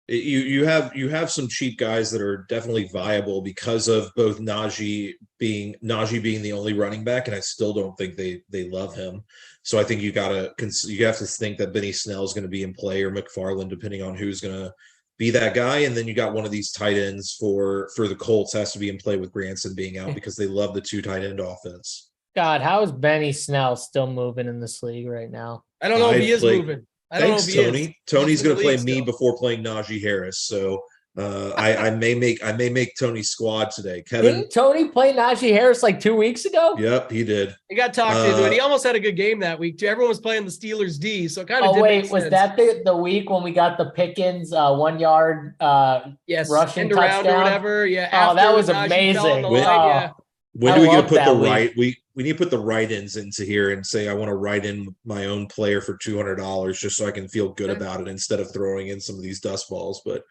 You have some cheap guys that are definitely viable because of both Najee being the only running back, and I still don't think they love him. So I think you have to think that Benny Snell is going to be in play, or McFarland, depending on who's going to be that guy. And then you got one of these tight ends for the Colts has to be in play with Granson being out because they love the 2 tight end offense. God, how is Benny Snell still moving in this league right now? I don't know if he is moving. Thanks, Tony. Tony's going to play me before playing Najee Harris. So I may make Tony's squad today. Kevin, didn't Tony play Najee Harris like 2 weeks ago? Yep, he did. He got talked into it. He almost had a good game that week too. Everyone was playing the Steelers D, so it kind of. Oh wait, was that the week when we got the Pickens 1 yard rushing touchdown or whatever? Yeah. Oh, that was amazing. When do we get to put the right? We need to put the write-ins into here and say I want to write in my own player for $200 just so I can feel good about it instead of throwing in some of these dust balls. But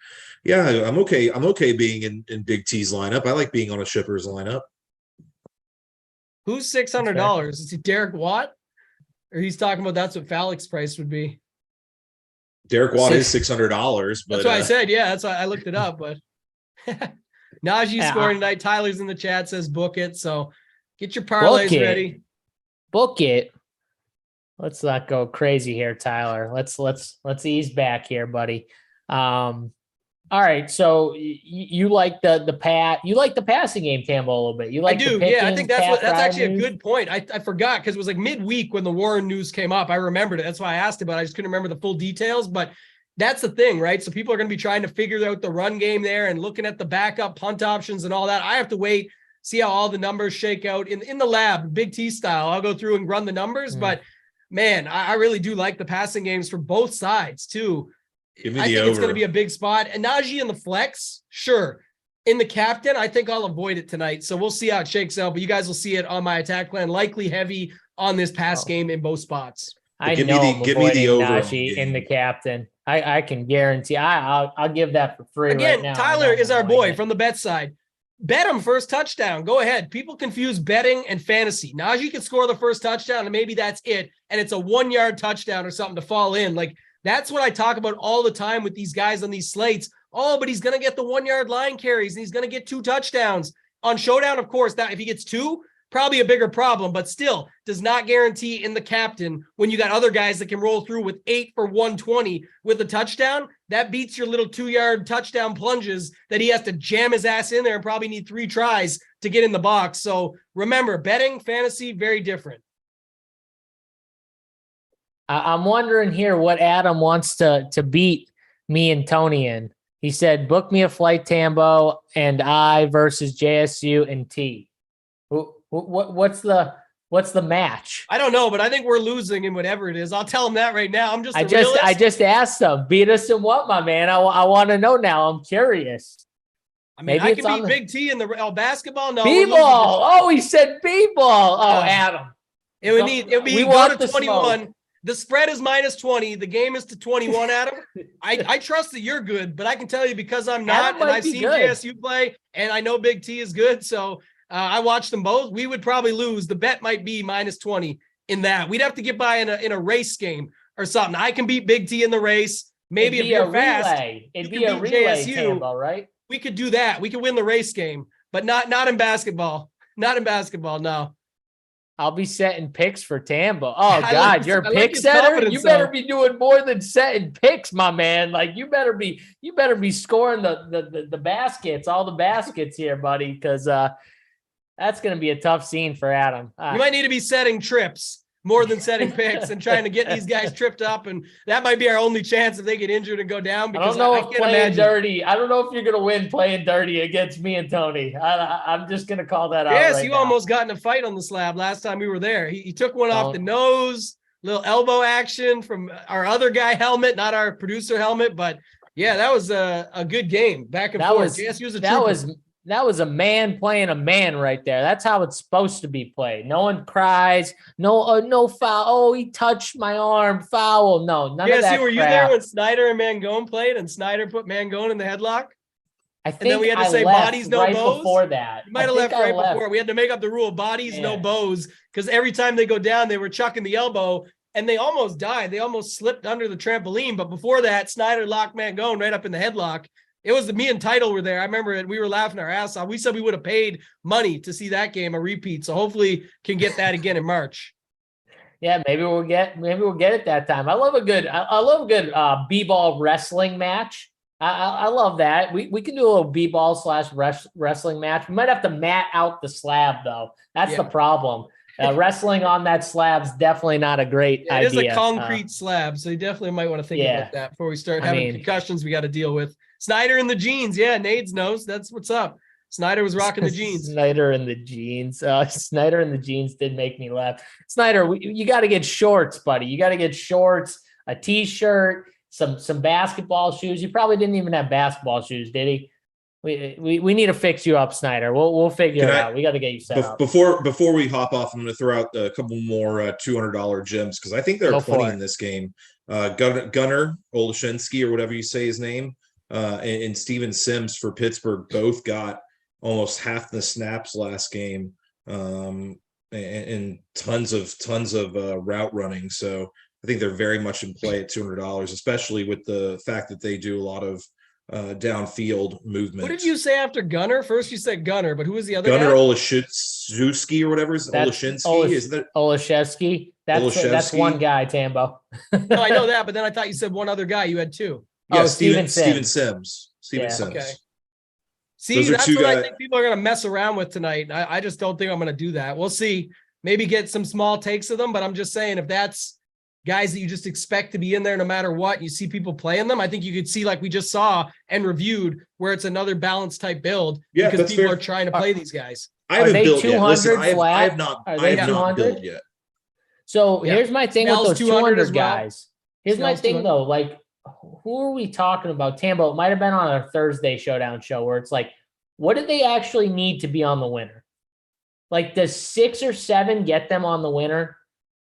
yeah, I'm okay. I'm okay being in Big T's lineup. I like being on a Shippers lineup. Who's $600? Is it Derek Watt? Or he's talking about that's what Falik's price would be. Derek Watt is $600. But that's what I said. Yeah, that's why I looked it up. But Najee scoring tonight. Tyler's in the chat, says book it. So get your parlays ready. Book it. Let's not go crazy here, Tyler. Let's ease back here, buddy. All right. So you like the passing game, Tambo, a little bit. You like I do. Yeah, I think that's actually a good point. I forgot because it was like midweek when the Warren news came up. I remembered it. That's why I asked about it. I just couldn't remember the full details, but that's the thing, right? So people are going to be trying to figure out the run game there and looking at the backup punt options and all that. I have to wait, see how all the numbers shake out in the lab, Big T style. I'll go through and run the numbers, but man, I really do like the passing games for both sides too. I think it's going to be a big spot. And Najee in the flex, sure. in the captain, I think I'll avoid it tonight. So we'll see how it shakes out, but you guys will see it on my attack plan, likely heavy on this pass game in both spots. I give know me I'm give me the avoiding over on Najee the in the game. captain. I can guarantee. I'll give that for free Again, right now. Tyler is our avoiding boy it. from the bet side. Bet him first touchdown. Go ahead. People confuse betting and fantasy. Najee can score the first touchdown, and maybe that's it. And it's a 1-yard touchdown or something to fall in. Like, that's what I talk about all the time with these guys on these slates. Oh, but he's going to get the 1-yard line carries, and he's going to get 2 touchdowns. On Showdown, of course, that if he gets 2, probably a bigger problem, but still does not guarantee in the captain when you got other guys that can roll through with 8 for 120 with a touchdown. That beats your little 2-yard touchdown plunges that he has to jam his ass in there and probably need 3 tries to get in the box. So remember, betting, fantasy, very different. I'm wondering here what Adam wants to beat me and Tony in. He said, book me a flight, Tambo, and I versus JSU and T. What's the match? I don't know, but I think we're losing in whatever it is. I'll tell him that right now. I'm just I just asked him, beat us in what, my man? I want to know now. I'm curious. I mean, I can beat Big T in the basketball. No, B-ball. Oh, he said B-ball. Oh, Adam. It would be go to 21. Smoke. The spread is -20. The game is to 21, Adam. I trust that you're good, but I can tell you because I'm not, and I've seen JSU play, and I know Big T is good, so I watched them both. We would probably lose. The bet might be -20 in that. We'd have to get by in a race game or something. I can beat Big T in the race. Maybe if you're fast, it'd be a relay, Tambo, right? We could do that. We could win the race game, but not in basketball. Not in basketball, no. I'll be setting picks for Tambo. Oh God, you're a pick setter. You better be doing more than setting picks, my man. Like you better be scoring the baskets, all the baskets here, buddy, because that's going to be a tough scene for Adam. You might need to be setting trips more than setting picks and trying to get these guys tripped up. And that might be our only chance if they get injured and go down. Because I don't know if playing dirty. I don't know if you're going to win playing dirty against me and Tony. I'm just going to call that out. Yes, you almost got in a fight on the slab last time we were there. He took one off the nose, little elbow action from our other guy helmet, not our producer helmet. But yeah, that was a good game back and forth. That was a man playing a man right there. That's how it's supposed to be played. No one cries. No foul. Oh, he touched my arm. Foul. No, none of that. Were you there when Snyder and Mangone played and Snyder put Mangone in the headlock? I think and then we had to say bodies, no right bows. Before that. You might have left right before. We had to make up the rule, bodies, no bows, because every time they go down, they were chucking the elbow and they almost died. They almost slipped under the trampoline. But before that, Snyder locked Mangone right up in the headlock. It was me and Title were there. I remember it. We were laughing our ass off. We said we would have paid money to see that game, a repeat. So hopefully can get that again in March. Yeah, maybe we'll get it that time. I love a good b-ball wrestling match. I love that. We can do a little b-ball / wrestling match. We might have to mat out the slab though. That's the problem. Wrestling on that slab's definitely not a great idea. It is a concrete slab, so you definitely might want to think about that before we start having concussions we got to deal with. Snyder in the jeans. Yeah, Nades knows. That's what's up. Snyder was rocking the jeans. Snyder in the jeans. Snyder in the jeans did make me laugh. Snyder, you got to get shorts, buddy. You got to get shorts, a T-shirt, some basketball shoes. You probably didn't even have basketball shoes, did he? We need to fix you up, Snyder. We'll figure it out. We got to get you set up. Before we hop off, I'm going to throw out a couple more $200 gems because I think there are plenty in this game. Gunnar Olszewski or whatever you say his name, and Steven Sims for Pittsburgh both got almost half the snaps last game, and tons of route running. So I think they're very much in play at $200, especially with the fact that they do a lot of downfield movement. What did you say after Gunner? First you said Gunner, but who was the other Gunner guy? Olszewski or whatever. Olszewski, isn't it? Olszewski. That's one guy, Tambo. No, I know that, but then I thought you said one other guy. You had two. Yeah, Steven Sims. Sims. Okay. See, that's what I think people are going to mess around with tonight. I just don't think I'm going to do that. We'll see. Maybe get some small takes of them, but I'm just saying if that's guys that you just expect to be in there no matter what, you see people playing them, I think you could see like we just saw and reviewed where it's another balanced type build because people are trying to play these guys. I haven't built yet. Listen, I have not built yet. So here's my thing with those 200 guys. Here's my thing though, like who are we talking about? Tambo, it might have been on a Thursday Showdown show where it's like, what do they actually need to be on the winner? Like, does 6 or 7 get them on the winner?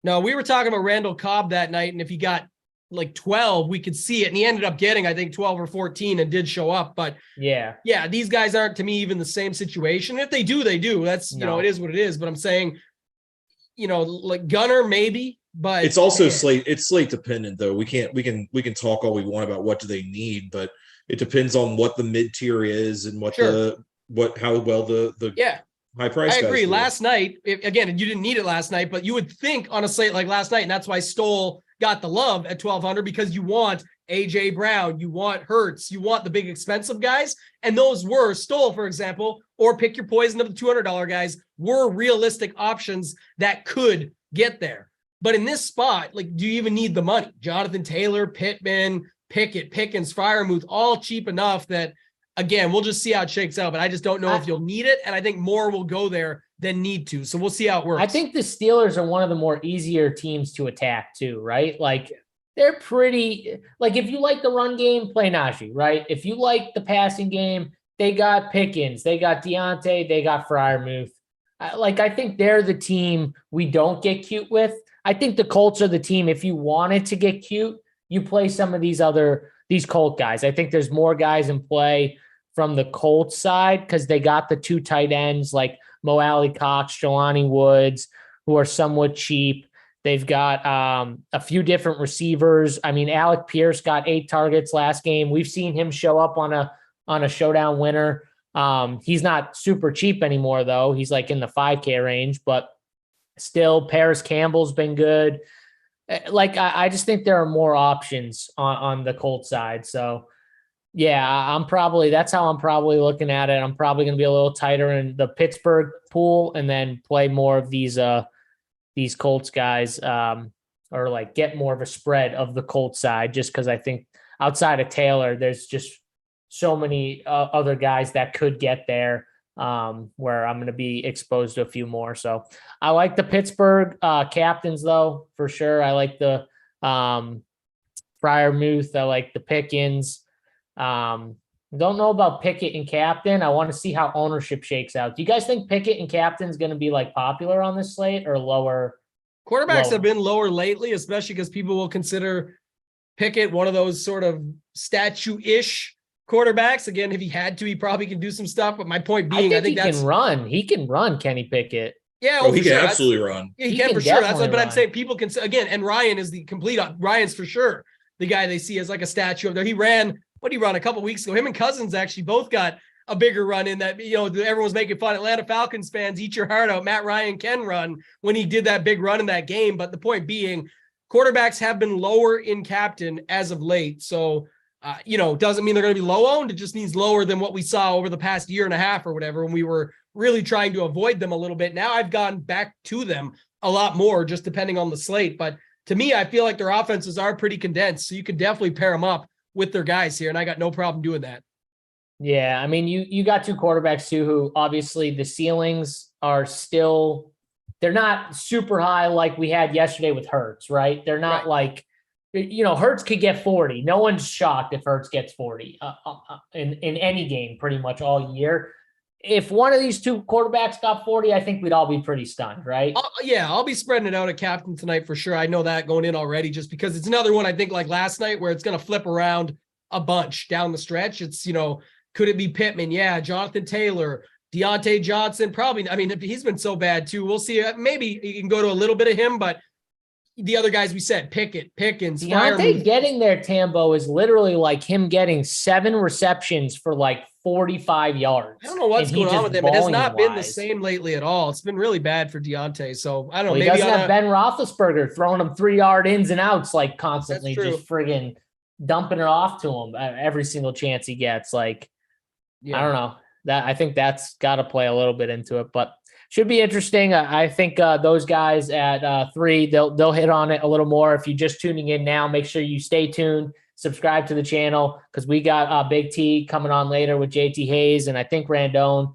No, we were talking about Randall Cobb that night, and if he got like 12, we could see it. And he ended up getting, I think, 12 or 14 and did show up. But yeah, these guys aren't, to me, even the same situation. If they do, they do. That's, you know, it is what it is. But I'm saying, you know, like Gunner, maybe, but it's also slate. It's slate dependent, though. We can talk all we want about what do they need, but it depends on what the mid tier is and what how well the high price. I agree. Last night, again, you didn't need it last night, but you would think on a slate like last night, and that's why Stoll got the love at 1,200, because you want AJ Brown, you want Hurts, you want the big expensive guys, and those were Stoll, for example, or pick your poison of the $200 guys, were realistic options that could get there. But in this spot, like, do you even need the money? Jonathan Taylor, Pittman, Pickett, Pickens, Freiermuth, all cheap enough that, again, we'll just see how it shakes out, but I just don't know if you'll need it, and I think more will go there than need to. So we'll see how it works. I think the Steelers are one of the more easier teams to attack too, right? Like, they're pretty, like, if you like the run game, play Najee, right? If you like the passing game, they got Pickens, they got Deontay, they got Freiermuth. I think they're the team we don't get cute with. I think the Colts are the team, if you wanted to get cute, you play some of these Colt guys. I think there's more guys in play from the Colts side because they got the 2 tight ends like Mo Alley Cox, Jelani Woods, who are somewhat cheap. They've got a few different receivers. I mean, Alec Pierce got 8 targets last game. We've seen him show up on a showdown winner. He's not super cheap anymore, though. He's like in the 5K range, but still, Paris Campbell's been good. Like, I just think there are more options on the Colts side. So, yeah, that's how I'm probably looking at it. I'm probably going to be a little tighter in the Pittsburgh pool and then play more of these Colts guys, or like get more of a spread of the Colts side, just because I think outside of Taylor, there's just so many other guys that could get there, where I'm going to be exposed to a few more. So I like the Pittsburgh captains, though, for sure. I like the Freiermuth. I like the Pickens. Don't know about Pickett and captain. I want to see how ownership shakes out. Do you guys think Pickett and captain is going to be like popular on this slate or lower? Quarterbacks have been lower lately, especially because people will consider Pickett one of those sort of statue-ish quarterbacks. Again, if he had to, he probably can do some stuff. But my point being, I think he can run. He can run, Kenny Pickett. Yeah, he can absolutely run. He can for sure. But I'm saying people can, again, and Ryan is the complete. Ryan's for sure the guy they see as like a statue up there. He ran a couple weeks ago? Him and Cousins actually both got a bigger run in that, you know, everyone was making fun. Atlanta Falcons fans, eat your heart out. Matt Ryan can run when he did that big run in that game. But the point being, quarterbacks have been lower in captain as of late. So, doesn't mean they're going to be low owned. It just means lower than what we saw over the past year and a half or whatever, when we were really trying to avoid them a little bit. Now I've gone back to them a lot more, just depending on the slate. But to me, I feel like their offenses are pretty condensed. So you could definitely pair them up with their guys here. And I got no problem doing that. Yeah. I mean, you got 2 quarterbacks too, who obviously the ceilings are still, they're not super high like we had yesterday with Hurts, right? They're not like, Hurts could get 40. No one's shocked if Hurts gets 40 in any game pretty much all year. If one of these 2 quarterbacks got 40, I think we'd all be pretty stunned, right? I'll be spreading it out at captain tonight for sure. I know that going in already, just because it's another one, I think, like last night, where it's going to flip around a bunch down the stretch. It's, could it be Pittman? Yeah. Jonathan Taylor, Deontay Johnson, probably. I mean, he's been so bad too. We'll see. Maybe you can go to a little bit of him, but the other guys we said, Pickett, Pickens, Deontay getting there, Tambo, is literally like him getting 7 receptions for like 45 yards. I don't know what's going on with him. It has not been the same lately at all. It's been really bad for Deontay. So I don't know. He maybe doesn't have Ben Roethlisberger throwing him 3-yard ins and outs like constantly, just friggin' dumping it off to him every single chance he gets. Like, I don't know. I think that's got to play a little bit into it, but should be interesting. I think those guys at 3, they'll hit on it a little more. If you're just tuning in now, make sure you stay tuned, subscribe to the channel, because we got Big T coming on later with JT Hayes, and I think Randone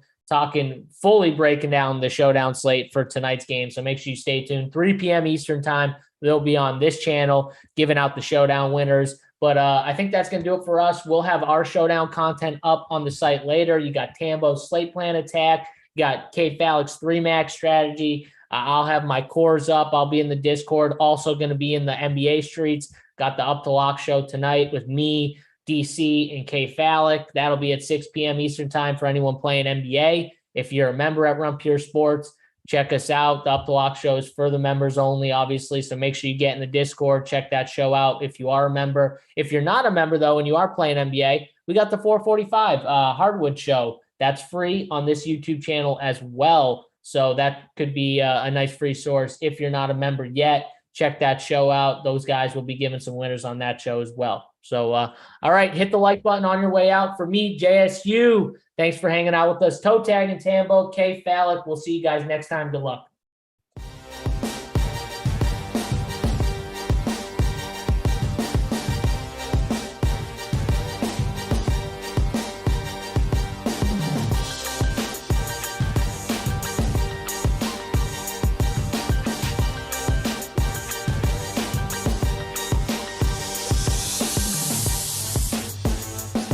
fully breaking down the showdown slate for tonight's game. So make sure you stay tuned. 3 p.m. Eastern time, they'll be on this channel giving out the showdown winners. But I think that's going to do it for us. We'll have our Showdown content up on the site later. You got Tambo's slate plan attack. You got KFALIK's 3-max strategy. I'll have my cores up. I'll be in the Discord. Also going to be in the NBA streets. Got the Up to Lock show tonight with me, DC, and KFALIK. That'll be at 6 p.m. Eastern time for anyone playing NBA. If you're a member at Run Pure Sports, check us out. The Up to Lock show is for the members only, obviously. So make sure you get in the Discord. Check that show out if you are a member. If you're not a member, though, and you are playing NBA, we got the 445 Hardwood show. That's free on this YouTube channel as well. So that could be a nice free source. If you're not a member yet, check that show out. Those guys will be giving some winners on that show as well. So, all right, hit the like button on your way out. For me, JSU, thanks for hanging out with us. Toe Tag and Tambo, KFALIK. We'll see you guys next time. Good luck.